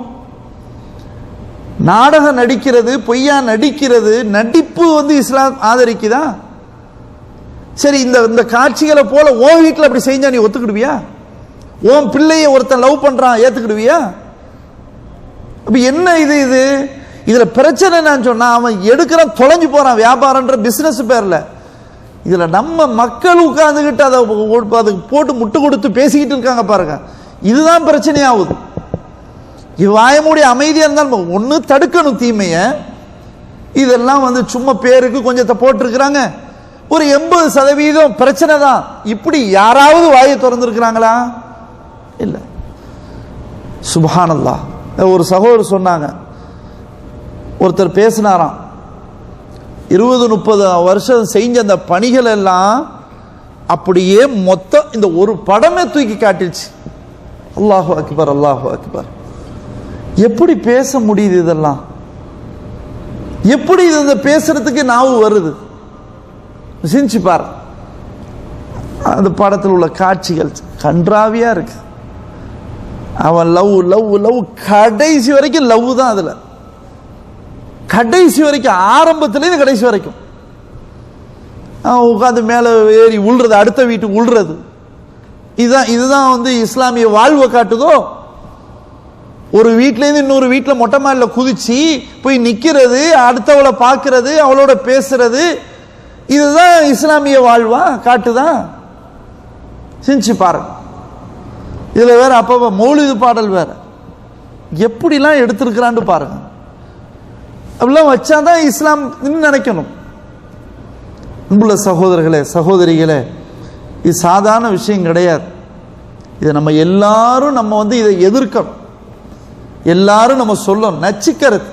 நாடகம் நடிக்கிறது, பொய்யா நடிக்கிறது, நடிப்பு இஸ்லாம் ஆதரிக்குதா? சரி, இந்த காட்சிகளை போல உன் வீட்டில் அப்படி செஞ்சா நீ ஒத்துக்கிடுவியா? உன் பிள்ளைய ஒருத்தன் லவ் பண்றான், ஏத்துக்கிடுவியா? அப்ப என்ன இது இதுல பிரச்சனை நான் சொன்னா, அவன் எடுக்கிறான், தொலைஞ்சு போறான் வியாபாரம்ன்ற பிசினஸ் பேர்ல. இதுல நம்ம மக்கள் உட்கார்ந்துகிட்டு அதை அதுக்கு போட்டு முட்டு கொடுத்து பேசிக்கிட்டு இருக்காங்க பாருங்க. இதுதான் பிரச்சனையாகுது. வாயமூடி அமைதியா இருந்தாலும் ஒண்ணு தடுக்கணும் தீமைய. இதெல்லாம் சும்மா பேருக்கு கொஞ்சத்தை போட்டிருக்கிறாங்க. ஒரு 80% பிரச்சனை தான். இப்படி யாராவது வாயை திறந்திருக்கிறாங்களா? இல்ல. சுப்ஹானல்லாஹ். ஒரு சகோதரர் சொன்னாங்க, ஒருத்தர் பேசினாராம், 20-30 வருஷம் செஞ்ச அந்த பணிகள் எல்லாம் அப்படியே மொத்தம் இந்த ஒரு படமே தூக்கி காட்டிடுச்சு. அல்லாஹு அக்பர், அல்லாஹு அக்பர். எப்படி பேச முடியுது? இதெல்லாம் எப்படி இது பேசுறதுக்கு நாவு வருது? சிந்திச்சு பாரு. அந்த படத்தில் உள்ள காட்சிகள் கன்றாவியா இருக்கு. அவன் லவ் லவ் லவ், கடைசி வரைக்கும் லவ் தான். அதுல கடைசி வரைக்கும், ஆரம்பத்திலேருந்து கடைசி வரைக்கும் உட்காந்து மேல ஏறி உள்றது, அடுத்த வீட்டுக்கு உள்றது. இதுதான் இஸ்லாமிய வாழ்வை காட்டுதோ? ஒரு வீட்ல இருந்து இன்னொரு வீட்டுல மொட்டை மாடில குதிச்சு போய் நிக்கிறது, அடுத்தவளை பார்க்கிறது, அவளோட பேசுறது, இதுதான் இஸ்லாமிய வாழ்வா காட்டுதான்? சிந்திச்சு பாருங்க. இதுல வேற அப்ப மௌலிது பாடல் வேற எப்படிலாம் எடுத்திருக்கிறான்னு பாருங்க. அப்படிலாம் வச்சாதான் இஸ்லாம் நினைக்கணும். அன்புள்ள சகோதரர்களே, சகோதரிகளே, இது சாதாரண விஷயம் கிடையாது. இதை நம்ம எல்லாரும் இதை எதிர்க்கணும். எல்லாரும் நம்ம சொல்லணும். நச்சுக்கிறது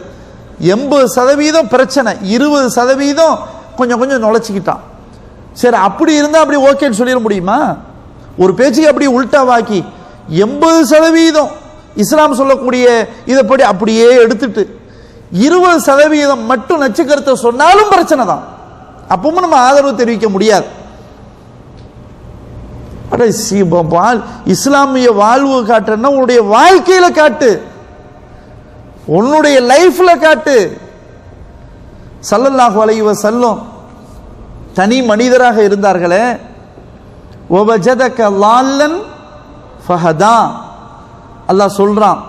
80% பிரச்சனை, 20% கொஞ்சம் கொஞ்சம் நுழைச்சிக்கிட்டான். சரி, அப்படி இருந்தா அப்படி ஓகேன்னு சொல்லிட முடியுமா? ஒரு பேச்சுக்கு அப்படி உல்டாவாக்கி 80% இஸ்லாம் சொல்லக்கூடிய இதைப்படி அப்படியே எடுத்துட்டு 20% மட்டும் நச்சுக்கருத்தை சொன்னாலும் பிரச்சனை தான். அப்பவும் நம்ம ஆதரவு தெரிவிக்க முடியாது. இஸ்லாமிய வாழ்வு காட்டுன்னா உன்னுடைய வாழ்க்கையில காட்டு, உன்னுடைய லைஃப்ல காட்டு. ஸல்லல்லாஹு அலைஹி வஸல்லம் தனி மனிதராக இருந்தார்களே, வஜதக லால்லன் ஃபஹதா. அல்லாஹ் சொல்றான்,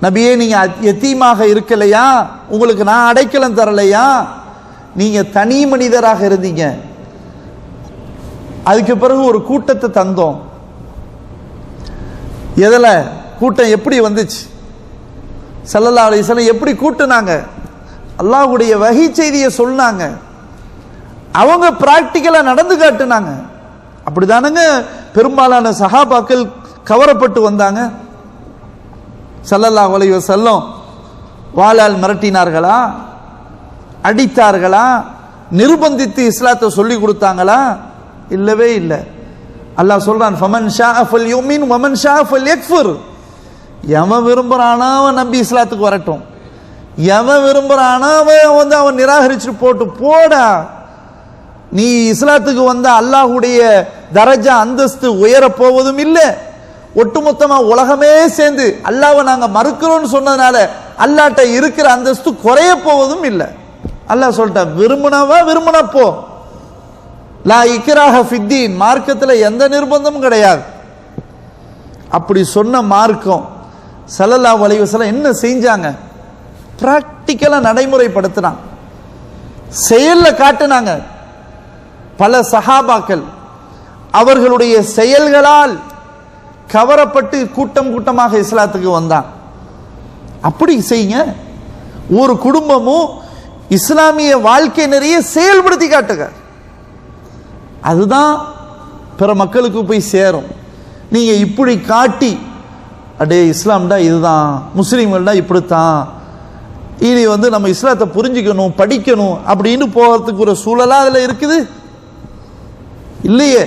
நபியே நீங்க யதீமாக இருக்கலையா, உங்களுக்கு நான் அடைக்கலம் தரலையா, நீங்க தனி மனிதராக இருந்தீங்க, அதுக்கு பிறகு ஒரு கூட்டத்தை தந்தோம். எதில் கூட்டம் எப்படி வந்துச்சு? ஸல்லல்லாஹு அலைஹி வஸல்லம் எப்படி கூட்டுனாங்க? அல்லாஹ்வுடைய வஹி செய்தியை சொன்னாங்க, அவங்க பிராக்டிக்கலா நடந்து காட்டுனாங்க. அப்படிதானுங்க பெரும்பாலான சஹாபாக்கள் கவரப்பட்டு வந்தாங்க. ஸல்லல்லாஹு அலைஹி வஸல்லம் வாளால் மிரட்டினார்களா, அடித்தார்களா, நிர்பந்தித்து இஸ்லாத்தை சொல்லி கொடுத்தாங்களா? இல்லவே இல்லை. அல்லாஹ் சொல்றான், ஃபமன் ஷாஅ ஃபல்யுமின் வமன் ஷாஅ ஃபல்யக்ஃபுர். எவன் விரும்புறானோ அவன் நம்பி இஸ்லாத்துக்கு வரட்டும், எவன் விரும்புறானோ அவன் நிராகரிச்சுட்டு போட்டு போடா. நீ இஸ்லாத்துக்கு வந்த அல்லாஹ்வுடைய தரஜா அந்தஸ்து உயர போவதும் இல்லை, ஒட்டுமொத்தமா உலகமே சேர்ந்து அல்லாஹ்வை நாங்க மறுக்கிறோம்னு சொன்னதுனால அல்லாஹ்ட்ட இருக்கிற அந்தஸ்து குறைய போவதும் இல்லை. அல்லாஹ் சொல்லிட்டா, விரும்பினவா விரும்பின போ. லா இக்ராஹ ஃபித்தீன், மார்க்கத்தில் எந்த நிர்பந்தமும் கிடையாது. அப்படி சொன்ன மார்க்கம் ஸல்லல்லாஹு அலைஹி வஸல்லம் என்ன செஞ்சாங்க? பிராக்டிக்கலா நடைமுறைப்படுத்தினாங்க, செயல்ல காட்டினாங்க. பல சஹாபாக்கள் அவர்களுடைய செயல்களால் கவரப்பட்டு கூட்டம் கூட்டமாக இஸ்லாத்துக்கு வந்தாங்க. அப்படி செய்யுங்க. ஒரு குடும்பமும் இஸ்லாமிய வாழ்க்கை நிறைய செயல்படுத்தி காட்டுங்க, அதுதான் பிற மக்களுக்கு போய் சேரும். நீங்க இப்படி காட்டி அடே இஸ்லாம்டா இதுதான், முஸ்லீம்கள்டா இப்படித்தான், இனி நம்ம இஸ்லாத்தை புரிஞ்சுக்கணும் படிக்கணும் அப்படின்னு போகிறதுக்கு ஒரு சூழலா அதுல இருக்குது இல்லையே.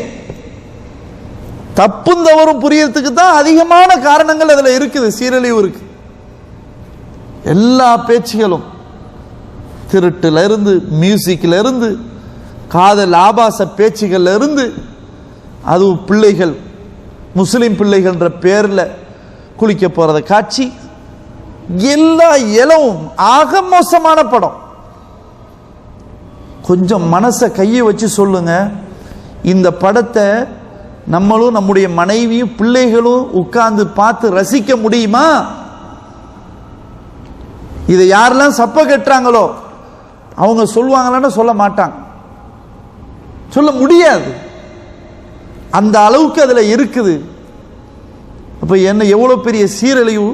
தப்பும் தவறும் புரியறதுக்கு தான் அதிகமான காரணங்கள் அதுல இருக்குது, சீரழிவு இருக்கு. எல்லா பேச்சுகளும் திருட்டுல இருந்து, மியூசிக்ல இருந்து, காதல் ஆபாச பேச்சுகள்ல இருந்து, அதுவும் பிள்ளைகள் முஸ்லிம் பிள்ளைகள்ன்ற பேர்ல குளிக்க போறத காட்சி, எல்லா இலவும் ஆக மோசமான படம். கொஞ்சம் மனசை கையை வச்சு சொல்லுங்க, இந்த படத்தை நம்மளும் நம்முடைய மனைவியும் பிள்ளைகளும் உட்கார்ந்து பார்த்து ரசிக்க முடியுமா? இதை யாரெல்லாம் சப்ப கட்டுறாங்களோ அவங்க சொல்லுவாங்களான்னு சொல்ல மாட்டாங்க, சொல்ல முடியாது, அந்த அளவுக்கு அதுல இருக்குது. அப்ப என்ன எவ்வளவு பெரிய சீரழிவு!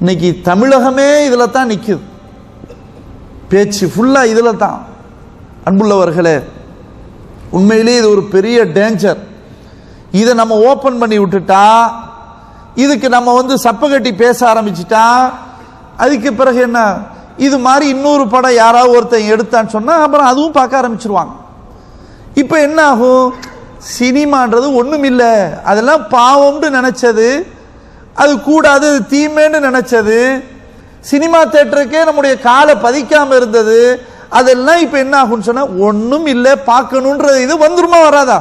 இன்னைக்கு தமிழகமே இதுல தான் நிக்குது, பேச்சு ஃபுல்லா இதுல தான். அன்புள்ளவர்களே, உண்மையிலேயே இது ஒரு பெரிய டேஞ்சர். இதை நம்ம ஓபன் பண்ணி விட்டுட்டா, இதுக்கு நம்ம சப்ப கட்டி பேச ஆரம்பிச்சுட்டா, அதுக்கு பிறகு என்ன, இது மாதிரி இன்னொரு படம் யாராவது ஒருத்தன் எடுத்தான்னு சொன்னா அப்புறம் அதுவும் பார்க்க ஆரம்பிச்சிருவாங்க. இப்ப என்ன ஆகும்? சினிமான்றது ஒண்ணும் இல்லை, அதெல்லாம் பாவம்னு நினைச்சது, அது கூடாது தீமைன்னு நினைச்சது, சினிமா தியேட்டருக்கே நம்முடைய காலை பதிக்காம இருந்தது, அதெல்லாம் இப்ப என்ன ஆகும்னு சொன்னா ஒண்ணும் இல்லை, பார்க்கணும்ன்றது இது வந்துருமா வராதா?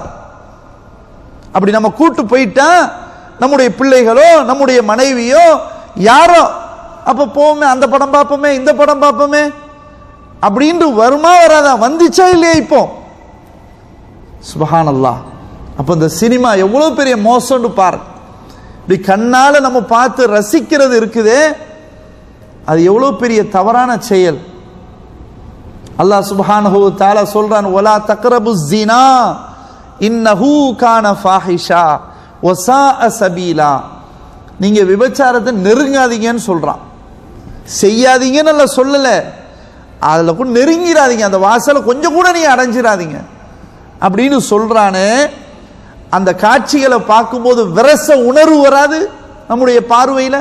அப்படி நம்ம கூட்டு போயிட்டா நம்முடைய பிள்ளைகளோ நம்முடைய மனைவியோ யாரோ அப்ப போவோமே, அந்த படம் பார்ப்போமே, இந்த படம் பார்ப்போமே அப்படின்னு வருமா வராதா? வந்துச்சா இல்லையா? இப்போ சுப்ஹானல்லாஹ். அப்ப இந்த சினிமா எவ்வளவு பெரிய மோசம்னு பாரு. இப்படி கண்ணால நம்ம பார்த்து ரசிக்கிறது இருக்குதே, அது எவ்வளவு பெரிய தவறான செயல். அல்லாஹ் சுப்ஹானஹு வ தஆலா சொல்றான், வலா தக்ரபுஸ் ஸினா இன்னஹு கான ஃபாஹிஷா வ ஸாஅ சபீலா. நீங்க விபச்சாரத்தை நெருங்காதீங்கன்னு சொல்றான், செய்யாதீங்கன்னு அல்ல சொல்லல, அதுல கூட நெருங்கிறாதீங்க, அந்த வாசலை கொஞ்சம் கூட நீங்க அடைஞ்சிடாதீங்க அப்படின்னு சொல்றானே. அந்த காட்சிகளை பார்க்கும்போது விரச உணர்வு வராது, நம்முடைய பார்வையில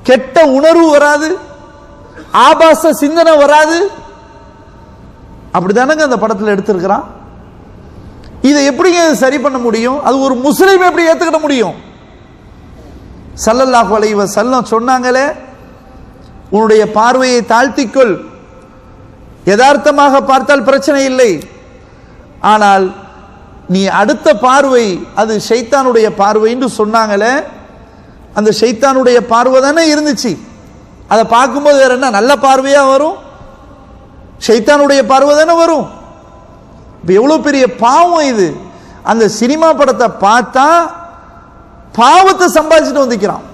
கெட்ட உணர்வு வராது, ஆபாச சிந்தனை வராது. அப்படிதானங்க அந்த படத்தில் எடுத்திருக்கிறான். இதை எப்படிங்க சரி பண்ண முடியும்? அது ஒரு முஸ்லீம் எப்படி ஏத்துக்கிட முடியும்? ஸல்லல்லாஹு அலைஹி வஸல்லம் சொன்னாங்களே, உன்னுடைய பார்வையை தாழ்த்திக்கொள், யதார்த்தமாக பார்த்தால் பிரச்சனை இல்லை, ஆனால் நீ அடுத்த பார்வை அது ஷைத்தானுடைய பார்வைன்னு சொன்னாங்களே, அந்த ஷைத்தானுடைய பார்வை தானே இருந்துச்சு. அதை பார்க்கும்போது வேற என்ன நல்ல பார்வையா வரும்? ஷைத்தானுடைய பார்வை தானே வரும். இப்போ எவ்வளோ பெரிய பாவம் இது. அந்த சினிமா படத்தை பார்த்தா பாவத்தை சம்பாதிச்சுட்டு வந்துக்கிறான்.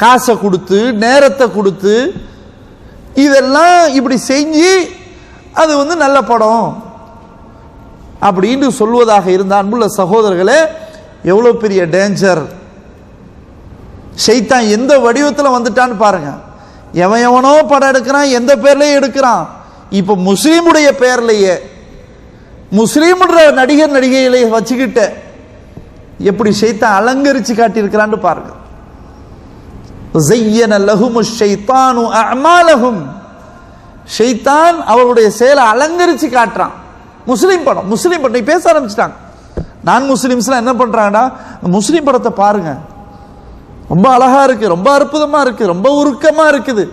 காசை கொடுத்து நேரத்தை கொடுத்து இதெல்லாம் இப்படி செஞ்சு அது நல்ல படம் அப்படின்னு சொல்வதாக இருந்த அன்புள்ள சகோதரர்களே, எவ்வளோ பெரிய டேஞ்சர். ஷைத்தான் எந்த வடிவத்தில் வந்துட்டான்னு பாருங்க. எவனோ படம் எடுக்கிறான், எந்த பேர்லயே எடுக்கிறான். இப்போ முஸ்லீமுடைய பெயர்லையே முஸ்லீம்ன்ற நடிகர் நடிகைகளை வச்சுக்கிட்ட எப்படி ஷைத்தான் அலங்கரிச்சு காட்டியிருக்கிறான்னு பாருங்க. زين لهم الشيطان اعمالهم. ஷைத்தான் அவருடைய செயலை அலங்கரிச்சு காட்டுறான். முஸ்லீம் படம் நீ பேச ஆரம்பிச்சிட்டாங்க. நான் முஸ்லிம்ஸ்லாம் என்ன பண்றாங்கடா, முஸ்லீம் படத்தை பாருங்க, ரொம்ப அழகா இருக்கு, ரொம்ப அற்புதமா இருக்கு, ரொம்ப உருக்கமா இருக்குது.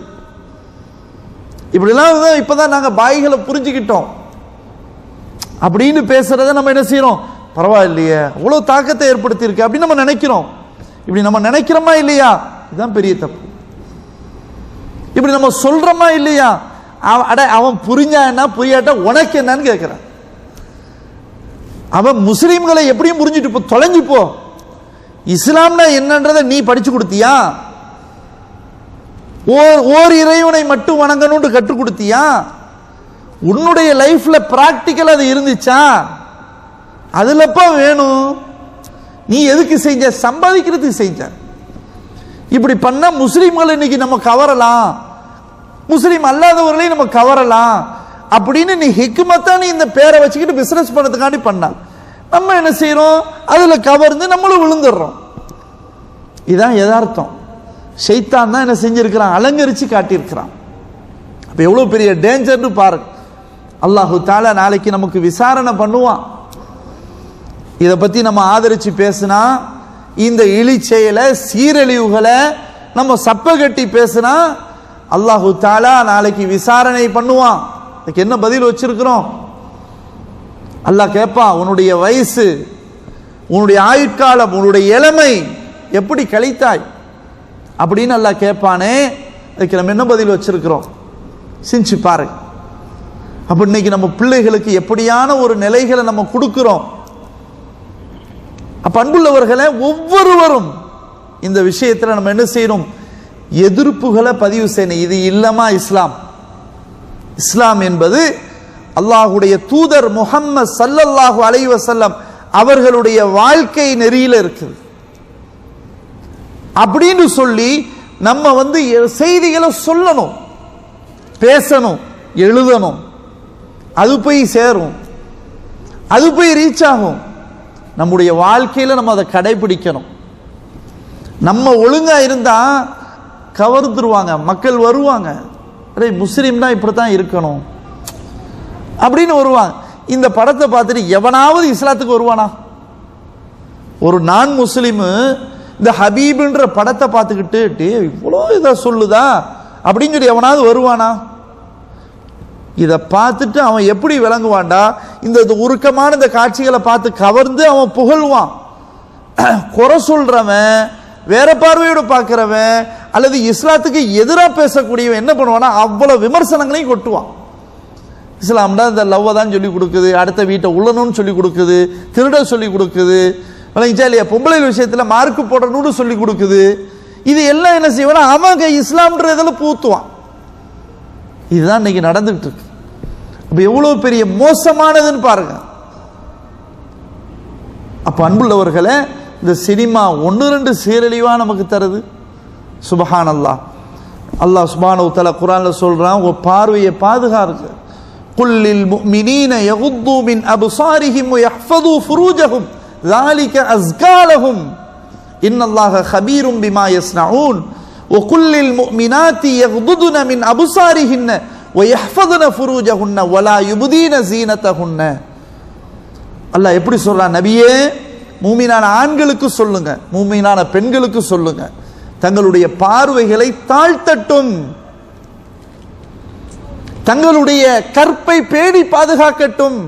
இப்படிலாம் இப்பதான் நாங்க பாய்களை புரிஞ்சுக்கிட்டோம் அப்படின்னு பேசுறத நம்ம என்ன செய்யறோம், பரவாயில்லையே அவ்வளவு தாக்கத்தை ஏற்படுத்தி இருக்கு அப்படின்னு நம்ம நினைக்கிறோம். இப்படி நம்ம நினைக்கிறோமா இல்லையா? இதுதான் பெரிய தப்பு. இப்படி நம்ம சொல்றோமா இல்லையா? அவன் புரிஞ்சா என்ன புரியாட்டா உனக்கு என்னன்னு கேட்கிறான். அவன் முஸ்லீம்களை எப்படியும் புரிஞ்சுட்டு போ, தொலைஞ்சு போ. இஸ்லாம்னா என்னன்றதை நீ படிச்சு கொடுத்தியா? ஓர் இறைவனை மட்டும் வணங்கணும்னு கற்றுக் கொடுத்தியா? உன்னுடைய லைஃப்ல பிராக்டிக்கல் அது இருந்துச்சா? அதுலப்பா வேணும். நீ எதுக்கு செஞ்ச? சம்பாதிக்கிறதுக்கு செஞ்ச. இப்படி பண்ண முஸ்லீம்கள் இன்னைக்கு நம்ம கவரலாம், முஸ்லீம் அல்லாதவர்களையும் நம்ம கவரலாம் அப்படின்னு நீ ஹிக்மத்தா நீ இந்த பேரை வச்சுக்கிட்டு பிசினஸ் பண்ணதுக்காண்டி பண்ண. நம்ம என்ன செய்யறோம், அதுல கவர்ந்து நம்மளும் விழுந்துடுறோம். இதுதான் யதார்த்தம். ஷைத்தான் தான் என்ன செஞ்சிருக்கிறான், அலங்கரிச்சு காட்டியிருக்கிறான். அப்ப எவ்வளவு பெரிய டேஞ்சர்னு பாருங்க. அல்லாஹு தஆலா நாளைக்கு நமக்கு விசாரணை பண்ணுவான். இதை பத்தி நம்ம ஆதரிச்சு பேசினா, இந்த இழி செயலை சீரழிவுகளை நம்ம சப்ப கட்டி பேசினா அல்லாஹு தஆலா நாளைக்கு விசாரணை பண்ணுவான். இதுக்கு என்ன பதில் வச்சிருக்கிறோம்? அல்லாஹ் கேட்பான், உன்னுடைய வயசு, உன்னுடைய ஆயுட்காலம், உன்னுடைய இளமை எப்படி கழித்தாய் அப்படின்னு அல்லாஹ் கேட்பானே. அதுக்கு நம்ம என்ன பதில் வச்சிருக்கிறோம் சிந்திச்சு பாருங்க. அப்ப இன்னைக்கு நம்ம பிள்ளைகளுக்கு எப்படியான ஒரு நிலைகளை நம்ம கொடுக்கிறோம். அப்ப அன்புள்ளவர்களை ஒவ்வொருவரும் இந்த விஷயத்துல நம்ம என்ன செய்யணும், எதிர்ப்புகளை பதிவு செய்யணும். இது இல்லமா இஸ்லாம்? இஸ்லாம் என்பது அல்லாஹுடைய தூதர் முஹம்மது ஸல்லல்லாஹு அலைஹி வஸல்லம் அவர்களுடைய வாழ்க்கை நெறியில இருக்குது அப்படின்னு சொல்லி நம்ம செய்திகளை சொல்லணும், பேசணும், எழுதணும். அது போய் சேரும், அது போய் ரீச் ஆகும். நம்முடைய வாழ்க்கையில நம்ம அதை கடைபிடிக்கணும். நம்ம ஒழுங்கா இருந்தா கவர்ந்துருவாங்க, மக்கள் வருவாங்க. முஸ்லீம்னா இப்படித்தான் இருக்கணும் அப்படின்னு வருவாங்க. இந்த படத்தை பார்த்துட்டு எவனாவது இஸ்லாத்துக்கு வருவானா? ஒரு நான் முஸ்லிம் இந்த ஹபீப்ன்ற படத்தை பார்த்துக்கிட்டு இவ்வளோ இதை சொல்லுதா அப்படின்னு சொல்லி எவனாவது வருவானா? இதை பார்த்துட்டு அவன் எப்படி விளங்குவான்டா, இந்த உருக்கமான இந்த காட்சிகளை பார்த்து கவர்ந்து அவன் புகழ்வான். குறை சொல்றவன், வேற பார்வையோட பார்க்கிறவன் அல்லது இஸ்லாத்துக்கு எதிராக பேசக்கூடியவன் என்ன பண்ணுவானா, அவ்வளவு விமர்சனங்களையும் கொட்டுவான். இஸ்லாம்னா இந்த லவ்வை தான் சொல்லி கொடுக்குது, அடுத்த வீட்டை உள்ளணும்னு சொல்லி கொடுக்குது, திருட சொல்லி கொடுக்குது, இல்லையா பொம்பளை விஷயத்துல மார்க்கு போடணும்னு சொல்லி கொடுக்குது. இது எல்லாம் என்ன செய்வானா, அவங்க இஸ்லாம்ன்ற இதில் பூத்துவான். இதுதான் இன்னைக்கு நடந்துகிட்டு இருக்கு. அப்ப எவ்வளவு பெரிய மோசமானதுன்னு பாருங்க. அப்ப அன்புள்ளவர்களே, இந்த சினிமா 1-2 சீரழிவா நமக்கு தருது. சுப்ஹானல்லாஹ். அல்லாஹ் சுப்ஹானஹு வ தஆலா குர்ஆன்ல சொல்றான், உங்க பார்வையை பாதுகாருங்க. குல்லில் முஃமினீன யகுது மின் அப்சாரிஹிம் வ யஹ்ஃபது ஃபுரூஜஹும் ذلك அஸ்கா லஹும் இன்னல்லாஹ கபீரும் பிமா யஸ்னஊன் வ குல்லில் முஃமினாத்தி யகுதுன மின் அப்சாரிஹின்ன வ யஹ்ஃபதுன ஃபுரூஜஹுன்ன வ லா யுப்தீன ஸீனத்தஹுன்ன. அல்லாஹ் எப்படி சொல்றான், நபியே மூமினான ஆண்களுக்கு சொல்லுங்க, மூமினான பெண்களுக்கு சொல்லுங்க, தங்களுடைய பார்வைகளை தாழ்த்தட்டும், தங்களுடைய கற்பை பேணி பாதுகாக்கட்டும்.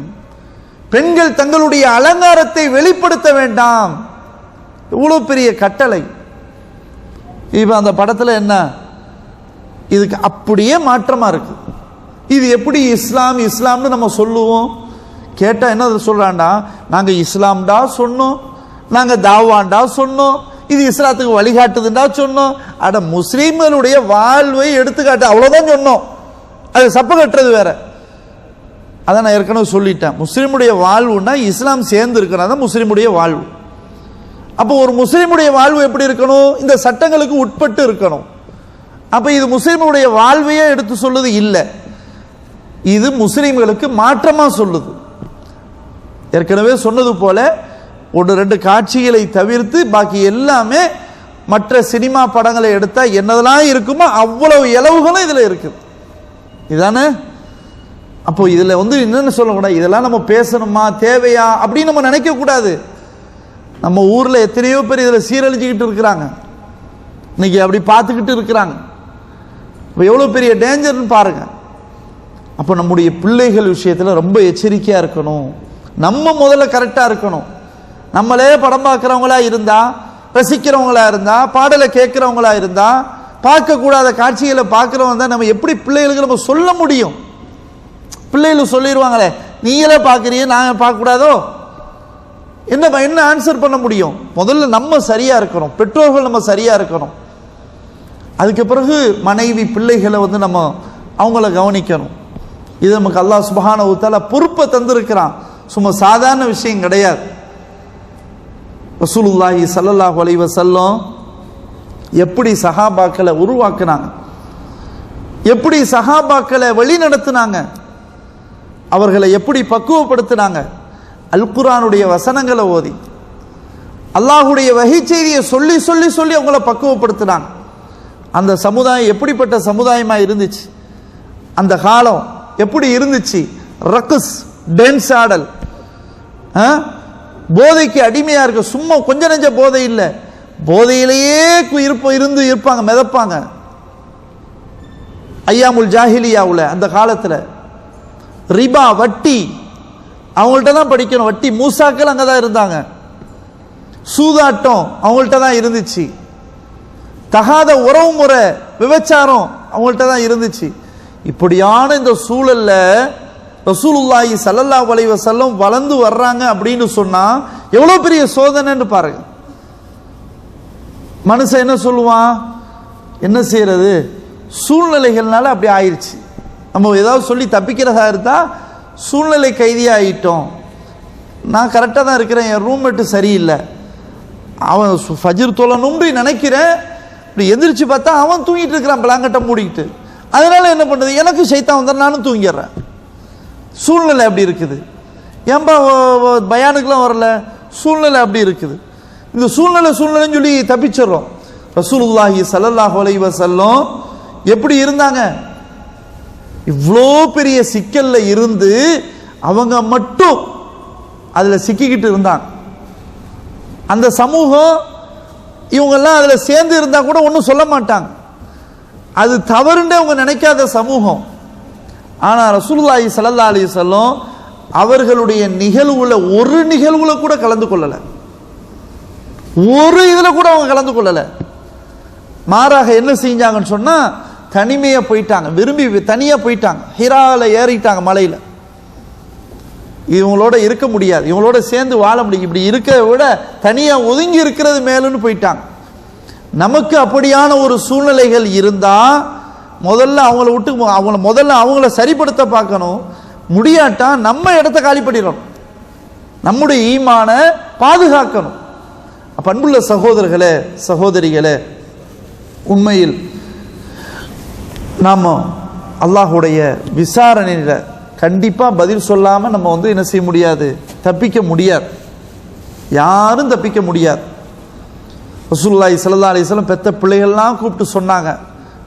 பெண்கள் தங்களுடைய அலங்காரத்தை வெளிப்படுத்த வேண்டாம். இவ்வளவு பெரிய கட்டளை. இப்ப அந்த படத்துல என்ன, இதுக்கு அப்படியே மாற்றமா இருக்கு. இது எப்படி இஸ்லாம் இஸ்லாம்னு நம்ம சொல்லுவோம்? கேட்டா என்ன சொல்றாண்டா, நாங்க இஸ்லாம்டா சொன்னோம், நாங்க தாவாண்டா சொன்னோம், இது இஸ்லாத்துக்கு வழிகாட்டுதுண்டா சொன்னோம். அட முஸ்லீம்களுடைய வாழ்வை எடுத்துக்காட்டு, அவ்வளவுதான் சொன்னோம். அது சப்ப கட்டுறது வேற. அதான் நான் ஏற்கனவே சொல்லிட்டேன். முஸ்லீமுடைய வாழ்வுன்னா இஸ்லாம் சேர்ந்து இருக்கிறதா முஸ்லீமுடைய வாழ்வு. அப்போ ஒரு முஸ்லீமுடைய வாழ்வு எப்படி இருக்கணும்? இந்த சட்டங்களுக்கு உட்பட்டு இருக்கணும். அப்ப இது முஸ்லீமுடைய வாழ்வையே எடுத்து சொல்லுது இல்லை, இது முஸ்லீம்களுக்கு மாற்றமா சொல்லுது. ஏற்கனவே சொன்னது போல ஒன்று ரெண்டு காட்சிகளை தவிர்த்து பாக்கி எல்லாமே மற்ற சினிமா படங்களை எடுத்தா என்னதெல்லாம் இருக்குமோ அவ்வளவு இலவுகளும் இதுல இருக்குது. இதானே? அப்போ இதுல என்னன்னு சொல்லக்கூடாது, இதெல்லாம் நம்ம பேசணுமா தேவையா அப்படின்னு நம்ம நினைக்க கூடாது. நம்ம ஊர்ல எத்தனையோ பேர் இதுல சீரழிச்சுக்கிட்டு இருக்கிறாங்க, இன்னைக்கு அப்படி பார்த்துக்கிட்டு இருக்கிறாங்க. எவ்வளவு பெரிய டேஞ்சர்னு பாருங்க. அப்போ நம்முடைய பிள்ளைகள் விஷயத்துல ரொம்ப எச்சரிக்கையா இருக்கணும். நம்ம முதல்ல கரெக்டா இருக்கணும். நம்மளே படம் பார்க்கிறவங்களா இருந்தா, ரசிக்கிறவங்களா இருந்தா, பாடலை கேட்கிறவங்களா இருந்தா, பார்க்க கூடாத காட்சிகளை பார்க்கிறவங்க தான் நம்ம எப்படி பிள்ளைகளுக்கு நம்ம சொல்ல முடியும்? பிள்ளைகள் சொல்லிடுவாங்களே, நீங்களே பார்க்குறீங்க நாங்கள் பார்க்க கூடாதோ, என்ன ஆன்சர் பண்ண முடியும்? முதல்ல நம்ம சரியா இருக்கணும், பெற்றோர்கள் நம்ம சரியா இருக்கணும். அதுக்கு பிறகு மனைவி பிள்ளைகளை நம்ம அவங்கள கவனிக்கணும். இது நமக்கு அல்லாஹ் சுப்ஹானஹு வ தஆலா பொறுப்பை தந்திருக்கிறான். சும்மா சாதாரண விஷயம் கிடையாது. ரசூலுல்லாஹி ஸல்லல்லாஹு அலைஹி வஸல்லம் எப்படி சஹாபாக்களை உருவாக்குனாங்க, எப்படி சஹாபாக்களை வழி நடத்தினாங்க, அவர்களை எப்படி பக்குவப்படுத்தினாங்க? அல் குர்ஆனுடைய வசனங்களை ஓதி, அல்லாஹுடைய வஹி செய்தியை சொல்லி சொல்லி சொல்லி அவங்கள பக்குவப்படுத்தினாங்க. அந்த சமுதாயம் எப்படிப்பட்ட சமுதாயமா இருந்துச்சு, அந்த காலம் எப்படி இருந்துச்சு? ரக்ஸ், டான்ஸ் ஆடல், போதைக்கு அடிமையா இருக்க, சும்மா கொஞ்ச நெஞ்ச போதை இல்லை, போதையிலேயே இருப்பாங்க, மிதப்பாங்க. ஐயாமுல் ஜாஹிலியாவுல அந்த காலத்துல ரிபா, வட்டி, அவங்கள்ட்ட தான் படிக்கணும். வட்டி மூசாக்கள் அங்கதான் இருந்தாங்க. சூதாட்டம் அவங்கள்ட்ட தான் இருந்துச்சு. தகாத உறவு முறை, விபச்சாரம் அவங்கள்ட்ட தான் இருந்துச்சு. இப்படியான இந்த சூழல்ல ரசூலுல்லாஹி ஸல்லல்லாஹு அலைஹி வஸல்லம் வளர்ந்து வர்றாங்க அப்படின்னு சொன்னா எவ்வளவு பெரிய சோதனைன்னு பாருங்க. மனுஷன் என்ன சொல்லுவான், என்ன செய்யறது, சூழ்நிலைகள்னால அப்படி ஆயிடுச்சு. நம்ம ஏதாவது சொல்லி தப்பிக்கிறதா இருந்தா சூழ்நிலை கைதியா ஆயிட்டோம். நான் கரெக்டாக தான் இருக்கிறேன், என் ரூம்மேட்டு சரியில்லை, அவன் ஃபஜ்ர் தொழணும்னு நினைக்கிறேன், இப்படி எந்திரிச்சு பார்த்தா அவன் தூங்கிட்டு இருக்கிறான் பிளாங்கட்டை மூடிக்கிட்டு. அதனால என்ன பண்ணுறது, எனக்கு சைத்தான் வந்தால் நானும் தூங்கிடுறேன். சூழ்நிலை அப்படி இருக்குது. ஏன்பா பயானுக்கெல்லாம் வரல, சூழ்நிலை அப்படி இருக்குது. இந்த சூழ்நிலைன்னு சொல்லி தப்பிச்சிடறோம். ரசூலுல்லாஹி ஸல்லல்லாஹு அலைஹி வஸல்லம் எப்படி இருந்தாங்க? இவ்வளோ பெரிய சிக்கல்ல இருந்து அவங்க மட்டும் அதுல சிக்கிக்கிட்டு இருந்தாங்க. அந்த சமூகம் இவங்கெல்லாம் அதுல சேர்ந்து இருந்தா கூட ஒன்றும் சொல்ல மாட்டாங்க, அது தவறுன்னு அவங்க நினைக்காத சமூகம். ஆனா ரசூலுல்லாஹி ஸல்லல்லாஹு அலைஹி வஸல்லம் அவர்களுடைய நிகழ்வுல ஒரு நிகழ்வுல கூட கலந்து கொள்ளல, ஒரு இதுல கூட அவங்க கலந்து கொள்ளல. மாறாக என்ன செஞ்சாங்கன்னு சொன்னா தனிமையா போயிட்டாங்க, விரும்பி தனியா போயிட்டாங்க, ஹிரால ஏறிட்டாங்க மலையில. இவங்களோட இருக்க முடியாது, இவங்களோட சேர்ந்து வாழ முடியும், இப்படி இருக்க விட தனியா ஒதுங்கி இருக்கிறது மேலுன்னு போயிட்டாங்க. நமக்கு அப்படியான ஒரு சூழ்நிலைகள் இருந்தா முதல்ல அவங்கள விட்டு அவங்கள சரிப்படுத்த பார்க்கணும். முடியாட்டா நம்ம இடத்த காலி பண்ணிடணும், நம்முடைய ஈமான பாதுகாக்கணும். அன்புள்ள சகோதரர்களே சகோதரிகளே, உண்மையில் நாம அல்லாஹுடைய விசாரணையில கண்டிப்பா பதில் சொல்லாம நம்ம என்ன செய்ய முடியாது, தப்பிக்க முடியாது, யாரும் தப்பிக்க முடியாது. ரசூலுல்லாஹி ஸல்லல்லாஹு அலைஹி வஸல்லம் பெத்த பிள்ளைகள்லாம் கூப்பிட்டு சொன்னாங்க,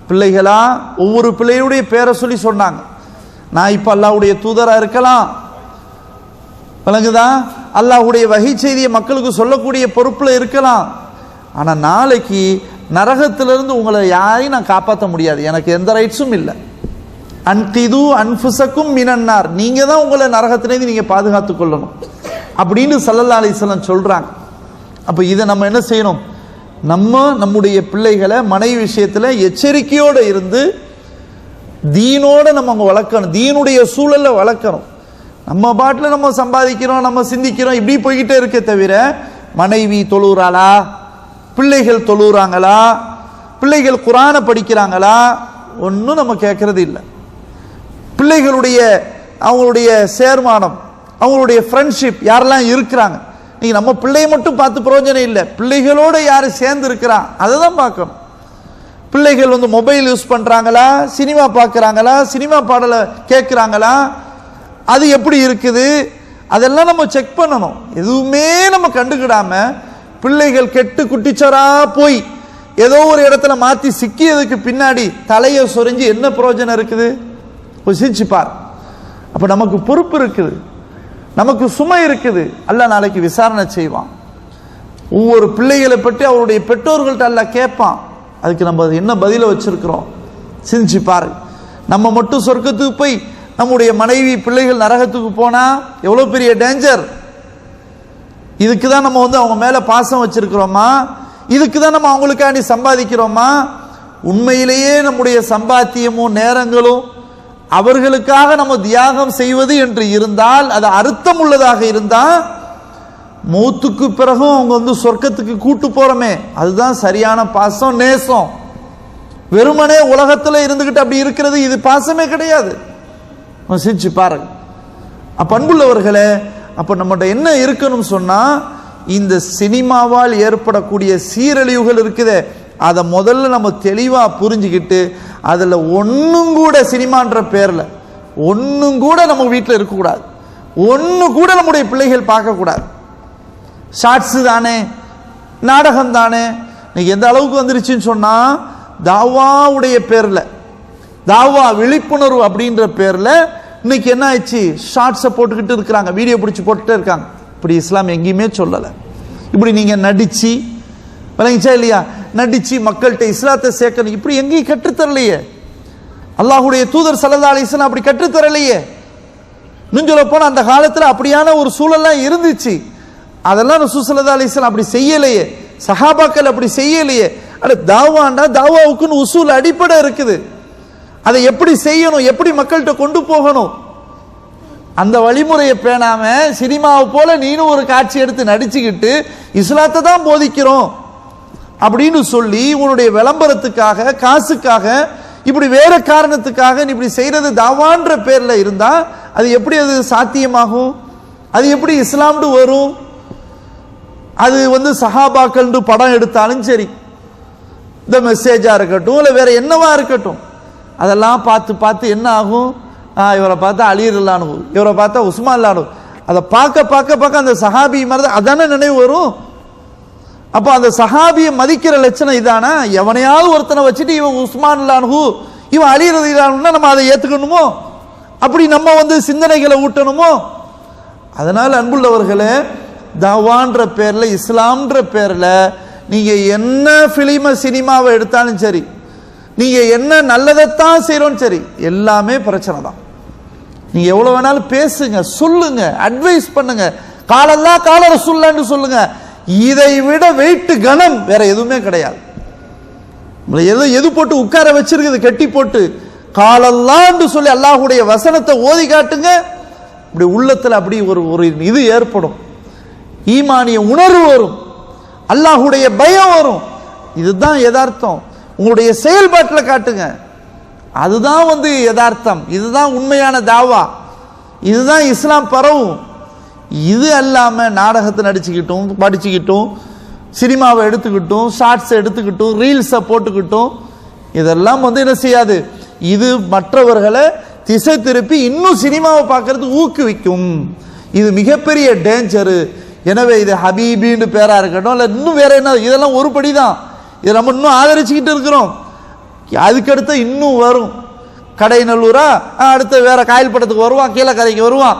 பிள்ளைகளா ஒவ்வொரு பிள்ளையுடைய பேரை சொல்லி சொன்னாங்க, நான் இப்ப அல்லாஹ்வுடைய தூதரா இருக்கலாம், விளங்குதா, அல்லாஹ்வுடைய வஹி செய்தியை மக்களுக்கு சொல்லக்கூடிய பொறுப்புல இருக்கலாம், ஆனா நாளைக்கு நரகத்திலிருந்து உங்களை யாரையும் நான் காப்பாற்ற முடியாது, எனக்கு எந்த ரைட்ஸும் இல்லை, அன்கிது அன்ஃபுசக்கும் மினன்னார், நீங்க தான் உங்களை நரகத்திலிருந்து நீங்க பாதுகாத்துக் கொள்ளணும் அப்படின்னு ஸல்லல்லாஹு அலைஹி வஸல்லம் சொல்றாங்க. அப்ப இதை நம்ம என்ன செய்யணும்? நம்முடைய பிள்ளைகளை மனைவி விஷயத்துல எச்சரிக்கையோடு இருந்து தீனோட நம்ம அங்க வளர்க்கணும், தீனுடைய சூழல்ல வளர்க்கணும். நம்ம பாட்டில் நம்ம சம்பாதிக்கிறோம், நம்ம சிந்திக்கிறோம், இப்படி போய்கிட்டே இருக்க தவிர மனைவி தொழுறாளா, பிள்ளைகள் தொழுறாங்களா, பிள்ளைகள் குர்ஆனை படிக்கிறாங்களா, ஒன்றும் நம்ம கேட்கறது இல்லை. பிள்ளைகளுடைய அவங்களுடைய சேர்மானம், அவங்களுடைய ஃப்ரெண்ட்ஷிப் யாரெல்லாம் இருக்கிறாங்க. நீங்க நம்ம பிள்ளையை மட்டும் பார்த்து பிரயோஜனம் இல்லை, பிள்ளைகளோட யாரு சேர்ந்து இருக்கிறான் அதை தான் பார்க்கணும். பிள்ளைகள் வந்து மொபைல் யூஸ் பண்றாங்களா, சினிமா பார்க்கறாங்களா, சினிமா பாடலை கேட்கிறாங்களா, அது எப்படி இருக்குது, அதெல்லாம் நம்ம செக் பண்ணணும். எதுவுமே நம்ம கண்டுக்கிடாம பிள்ளைகள் கெட்டு குட்டிச்சரா போய் ஏதோ ஒரு இடத்துல மாத்தி சிக்கியதுக்கு பின்னாடி தலையை சொரிஞ்சு என்ன பிரயோஜனம் இருக்குது? யோசிச்சு பார். அப்ப நமக்கு பொறுப்பு இருக்குது, நமக்கு சுமை இருக்குது. அல்லாஹ் நாளைக்கு விசாரணை செய்வான். ஒவ்வொரு பிள்ளைகளை பற்றி அவருடைய பெற்றோர்கள்ட்ட அல்லாஹ் கேட்பான். அதுக்கு நம்ம என்ன பதில வச்சிருக்கிறோம் சிந்திச்சு பாரு. நம்ம மட்டும் சொர்க்கத்துக்கு போய் நம்முடைய மனைவி பிள்ளைகள் நரகத்துக்கு போனா எவ்வளவு பெரிய டேஞ்சர். இதுக்கு தான் நம்ம வந்து அவங்க மேல பாசம் வச்சிருக்கிறோமா? இதுக்கு தான் நம்ம அவங்களுக்காண்டி சம்பாதிக்கிறோமா? உண்மையிலேயே நம்முடைய சம்பாத்தியமும் நேரங்களும் அவர்களுக்காக நம்ம தியாகம் செய்வது என்று இருந்தால், அது அர்த்தம் உள்ளதாக இருந்தா, மௌத்துக்கு பிறகும் அவங்க வந்து சொர்க்கத்துக்கு கூட்டு போறோமே, அதுதான் சரியான பாசம், நேசம். வெறுமனே உலகத்துல இருந்துகிட்டு அப்படி இருக்கிறது இது பாசமே கிடையாது. சிரிச்சு பாருங்க. அப்ப அன்புள்ளவர்களே, அப்ப நம்மகிட்ட என்ன இருக்கணும் சொன்னா, இந்த சினிமாவால் ஏற்படக்கூடிய சீரழிவுகள் இருக்குதே, அதை முதல்ல நம்ம தெளிவா புரிஞ்சுக்கிட்டு, அதுல ஒன்னும் கூட சினிமான்ற பேர்ல ஒன்னும் கூட நம்ம வீட்டில் இருக்கக்கூடாது, ஒன்னு கூட நம்முடைய பிள்ளைகள் பார்க்க கூடாது. ஷார்ட்ஸ் தானே, நாடகம் தானே, இன்னைக்கு எந்த அளவுக்கு வந்துருச்சுன்னு சொன்னா, தாவாவுடைய பேர்ல, தாவா விழிப்புணர்வு அப்படின்ற பேர்ல இன்னைக்கு என்ன ஆயிடுச்சு, ஷார்ட்ஸை போட்டுக்கிட்டு இருக்கிறாங்க, வீடியோ பிடிச்சி போட்டுட்டே இருக்காங்க. இப்படி இஸ்லாம் எங்கேயுமே சொல்லலை. இப்படி நீங்க நடிச்சு, விளங்கிச்சா இல்லையா, நடிச்சு மக்கள்கிட்ட இஸ்லாத்தை சேர்க்கணும், இப்படி எங்கேயும் கற்றுத்தரலையே. அல்லாஹுடைய தூதர் ஸல்லல்லாஹு அலைஹி வஸல்லம் அப்படி கற்றுத்தரலையே. இன்னும் சொல்ல போனா அந்த காலத்துல அப்படியான ஒரு சூழல்லாம் இருந்துச்சு. அதெல்லாம் ரசூல் ஸல்லல்லாஹு அலைஹி வஸல்லம் அப்படி செய்யலையே, சஹாபாக்கள் அப்படி செய்யலையே. அட தாவாண்டா, தாவாவுக்குன்னு உசூல் அடிப்படை இருக்குது. அதை எப்படி செய்யணும், எப்படி மக்கள்கிட்ட கொண்டு போகணும், அந்த வழிமுறையை பேணாம சினிமாவை போல நீனும் ஒரு காட்சி எடுத்து நடிச்சுக்கிட்டு இஸ்லாத்தை தான் போதிக்கிறோம் அப்படின்னு சொல்லி உன்னுடைய விளம்பரத்துக்காக, காசுக்காக, இப்படி வேற காரணத்துக்காக நீ இப்படி செய்யறது தாவான்ற பேர்ல இருந்தா அது எப்படி அது சாத்தியமாகும்? அது எப்படி இஸ்லாம்னு வரும்? அது வந்து சஹாபாக்கள் படம் எடுத்தாலும் சரி, இந்த மெசேஜா இருக்கட்டும் இல்ல வேற என்னவா இருக்கட்டும், அதெல்லாம் பார்த்து பார்த்து என்ன ஆகும், இவரை பார்த்தா அலி ரலியல்லாஹு அன்ஹு, இவரை பார்த்தா உஸ்மான் ரலியல்லாஹு அன்ஹு, அதை பார்க்க பார்க்க பார்க்க அந்த சஹாபி மாதிரி அதானே நினைவு வரும். அப்ப அந்த சஹாபியை மதிக்கிற லட்சணம் இதானா? எவனையாவது ஒருத்தனை வச்சுட்டு இவன் உஸ்மான் ரலியல்லாஹு அன்ஹு, இவன் அலி ரலியல்லாஹு அன்ஹுன்னா நம்ம அதை ஏத்துக்கணுமோ? அப்படி நம்ம வந்து சிந்தனைகளை ஊட்டணுமோ? அதனால அன்புள்ளவர்களே, தாவான்ற பேர்ல, இஸ்லாம்ன்ற பேர்ல நீங்க என்ன பிலிம சினிமாவை எடுத்தாலும் சரி, நீங்க என்ன நல்லதைத்தான் செய்யறோம் சரி, எல்லாமே பிரச்சனை தான். நீங்க எவ்வளவு வேணாலும் பேசுங்க, சொல்லுங்க, அட்வைஸ் பண்ணுங்க, காலல்லா கால ரசூலுல்லாஹ்னு சொல்லுங்க. இதை விட வெயிட் கணம் வேற எதுவுமே கிடையாது. எது போட்டு உட்கார வச்சிருக்குது கட்டி போட்டு, காலல்லான்னு சொல்லி அல்லாஹ்வுடைய வசனத்தை ஓதி காட்டுங்க. இப்படி உள்ளத்துல அப்படி ஒரு இது ஏற்படும், ஈமானிய உணர்வு வரும், அல்லாஹ்வுடைய பயம் வரும். இதுதான் யதார்த்தம். உங்களுடைய செயல்பாட்டில் காட்டுங்க, அதுதான் வந்து யதார்த்தம், இதுதான் உண்மையான தாவா, இதுதான் இஸ்லாம் பரவும். இது அல்லாம நாடகத்தை நடிச்சுக்கிட்டும், படிச்சுக்கிட்டும், சினிமாவை எடுத்துக்கிட்டும், ஷார்ட்ஸ் எடுத்துக்கிட்டும், ரீல்ஸை போட்டுக்கிட்டும், இதெல்லாம் வந்து என்ன செய்யாது, இது மற்றவர்களை திசை திருப்பி இன்னும் சினிமாவை பார்க்கறதுக்கு ஊக்குவிக்கும். இது மிகப்பெரிய டேஞ்சரு. எனவே இது ஹபீபின்னு பேரா இருக்கட்டும் இல்ல இன்னும் வேற என்ன, இதெல்லாம் ஒரு படிதான். இதை நம்ம இன்னும் ஆதரிச்சுக்கிட்டு இருக்கிறோம். அதுக்கடுத்து இன்னும் வரும். கடைநல்லூரா, அடுத்து வேற காயல் படத்துக்கு வருவான், கீழக்கரைக்கு வருவான்.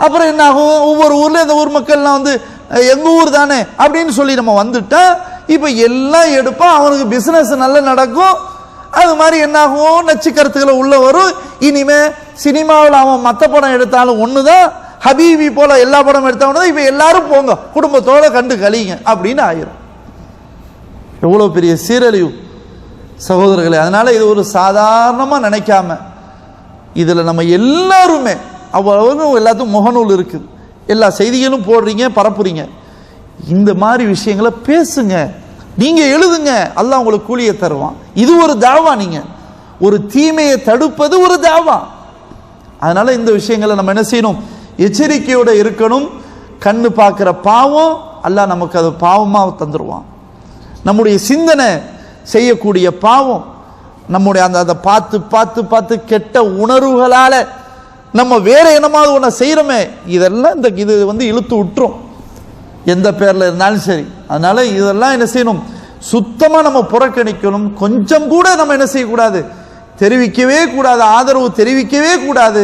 அப்புறம் என்ன ஆகும், ஒவ்வொரு ஊர்ல இந்த ஊர் மக்கள்லாம் வந்து எங்க ஊர் தானே அப்படின்னு சொல்லி நம்ம வந்துட்டா இப்ப எல்லாம் எடுப்பான், அவனுக்கு பிசினஸ் நல்லா நடக்கும். அது மாதிரி என்னாகும், நச்சு கருத்துக்களை உள்ள வரும். இனிமே சினிமாவில் அவன் மற்ற படம் எடுத்தாலும் ஒண்ணுதான், ஹபீபி போல எல்லா படம் எடுத்தவனதான், இப்ப எல்லாரும் போங்க குடும்பத்தோட கண்டு கழிங்க அப்படின்னு ஆயிரும். எவ்வளவு பெரிய சீரழிவு சகோதரர்களே. அதனால இது ஒரு சாதாரணமா நினைக்காம, இதுல நம்ம எல்லாருமே அவ்வளவு எல்லாத்துக்கும் முகநூல் இருக்குது, எல்லா செய்திகளும் போடுறீங்க, பரப்புறீங்க. இந்த மாதிரி விஷயங்களை பேசுங்க, நீங்க எழுதுங்க, அல்லாஹ் உங்களுக்கு கூலியை தருவான். இது ஒரு தாவா. நீங்க ஒரு தீமையை தடுப்பது ஒரு தாவா. அதனால இந்த விஷயங்களை நம்ம என்ன செய்யணும், எச்சரிக்கையோட இருக்கணும். கண்ணு பார்க்கிற பாவம் அல்லாஹ் நமக்கு அது பாவமா தந்துருவான். நம்முடைய சிந்தனை செய்யக்கூடிய பாவம், நம்முடைய அந்த பார்த்து பார்த்து பார்த்து கெட்ட உணர்வுகளால நம்ம வேற என்னமாவது ஒன்றை செய்யறோமே, இதெல்லாம் இது இழுத்து விட்டுரும், எந்த பேர்ல இருந்தாலும் சரி. அதனால இதெல்லாம் என்ன செய்யணும், சுத்தமா நம்ம புறக்கணிக்கணும். கொஞ்சம் கூட நம்ம என்ன செய்யக்கூடாது, தெரிவிக்கவே கூடாது, ஆதரவு தெரிவிக்கவே கூடாது.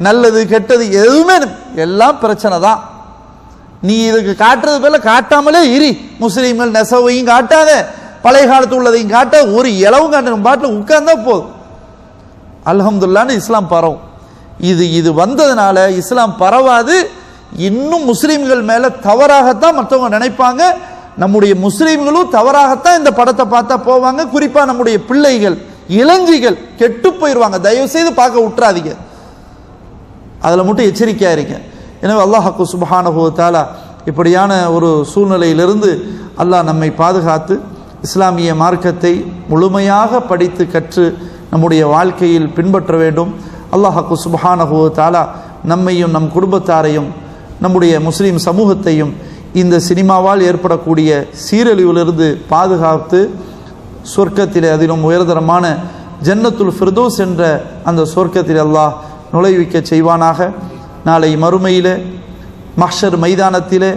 நல்லது கெட்டது எதுவுமே எல்லாம் பிரச்சனை தான். நீ இதுக்கு காட்டுறது பேர்ல காட்டாமலே இரு. முஸ்லீம்கள் நெசவையும் காட்டாத, பழைய காலத்து உள்ளதையும் காட்ட, ஒரு இளவும் காட்ட, பாட்டில் உட்கார்ந்தா போதும். அல்ஹம்துலில்லாஹ்னு இஸ்லாம் பரவும். இது வந்ததுனால இஸ்லாம் பரவாது. இன்னும் முஸ்லீம்கள் மேல தவறாகத்தான் மற்றவங்க நினைப்பாங்க. நம்முடைய முஸ்லீம்களும் தவறாகத்தான் இந்த படத்தை பார்த்தா போவாங்க. குறிப்பா நம்முடைய பிள்ளைகள், இளஞ்சிகள் கெட்டு போயிடுவாங்க. தயவு செய்து பார்க்க விட்டுறாதீங்க, அதுல மட்டும் எச்சரிக்கையா இருங்க. எனவே அல்லாஹ் சுப்ஹானஹு வ தஆலா இப்படியான ஒரு சூழ்நிலையிலிருந்து அல்லாஹ் நம்மை பாதுகாத்து இஸ்லாமிய மார்க்கத்தை முழுமையாக படித்து கற்று நம்முடைய வாழ்க்கையில் பின்பற்ற வேண்டும். அல்லாஹ் சுப்ஹானஹு வ தஆலா நம்மையும் நம் குடும்பத்தாரையும் நம்முடைய முஸ்லீம் சமூகத்தையும் இந்த சினிமாவால் ஏற்படக்கூடிய சீரழிவிலிருந்து பாதுகாத்து சொர்க்கத்திலே, அதிலும் உயர்தரமான ஜன்னத்துல் ஃபிர்தௌஸ் என்ற அந்த சொர்க்கத்திலே அல்லாஹ் நுழைவிக்க செய்வானாக. நாளை மறுமையிலே மஹ்ஷர் மைதானத்திலே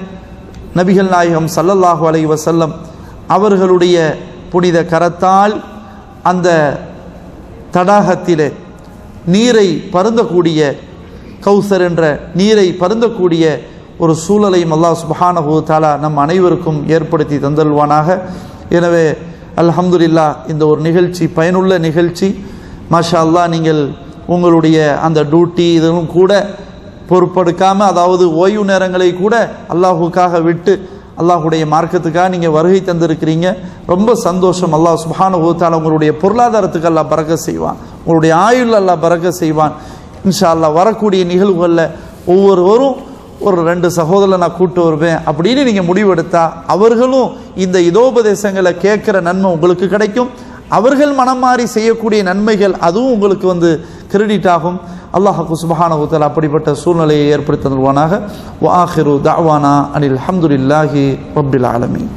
நபிகள் நாயகம் ஸல்லல்லாஹு அலைஹி வஸல்லம் அவர்களுடைய புனித கரத்தால் அந்த தடாகத்திலே நீரை பருந்தக்கூடிய, கௌசர் என்ற நீரை பருந்தக்கூடிய ஒரு சூழலையும் அல்லாஹ் சுப்ஹானஹு வ தஆலா நம் அனைவருக்கும் ஏற்படுத்தி தந்தல்வானாக. எனவே அல்ஹம்துலில்லாஹ், இந்த ஒரு நிகழ்ச்சி பயனுள்ள நிகழ்ச்சி. மாஷா அல்லாஹ், நீங்கள் உங்களுடைய அந்த டியூட்டி இதெல்லாம் கூட பொறுப்பெடுக்காமல், அதாவது ஓய்வு நேரங்களை கூட அல்லாஹுக்காக விட்டு அல்லாஹுடைய மார்க்கத்துக்காக நீங்கள் வருகை தந்திருக்கிறீங்க. ரொம்ப சந்தோஷம். அல்லாஹ் சுப்ஹானஹு வ தஆலா உங்களுடைய பொருளாதாரத்துக்கு அல்லாஹ் பரக்கத் செய்வான், உங்களுடைய ஆயுள் அல்லாஹ் பரக்கத் செய்வான். இன்ஷா அல்லாஹ் வரக்கூடிய நிகழ்வுகளில் ஒவ்வொருவரும் ஒரு 2 சகோதரரை நான் கூட்டு வருவேன் அப்படின்னு நீங்கள் முடிவெடுத்தா, அவர்களும் இந்த இதோபதேசங்களை கேட்குற நன்மை உங்களுக்கு கிடைக்கும். அவர்கள் மனம் மாறி செய்யக்கூடிய நன்மைகள் அதுவும் உங்களுக்கு கிரெடிட் ஆகும். அல்லாஹ் சுப்ஹானஹு வ தஆலா அப்படிப்பட்ட சூழ்நிலையை ஏற்படுத்தி தருவானாக. வ ஆகிரு தஅவானா அனில் ஹம்துலில்லாஹி ரப்பில் ஆலமீன்.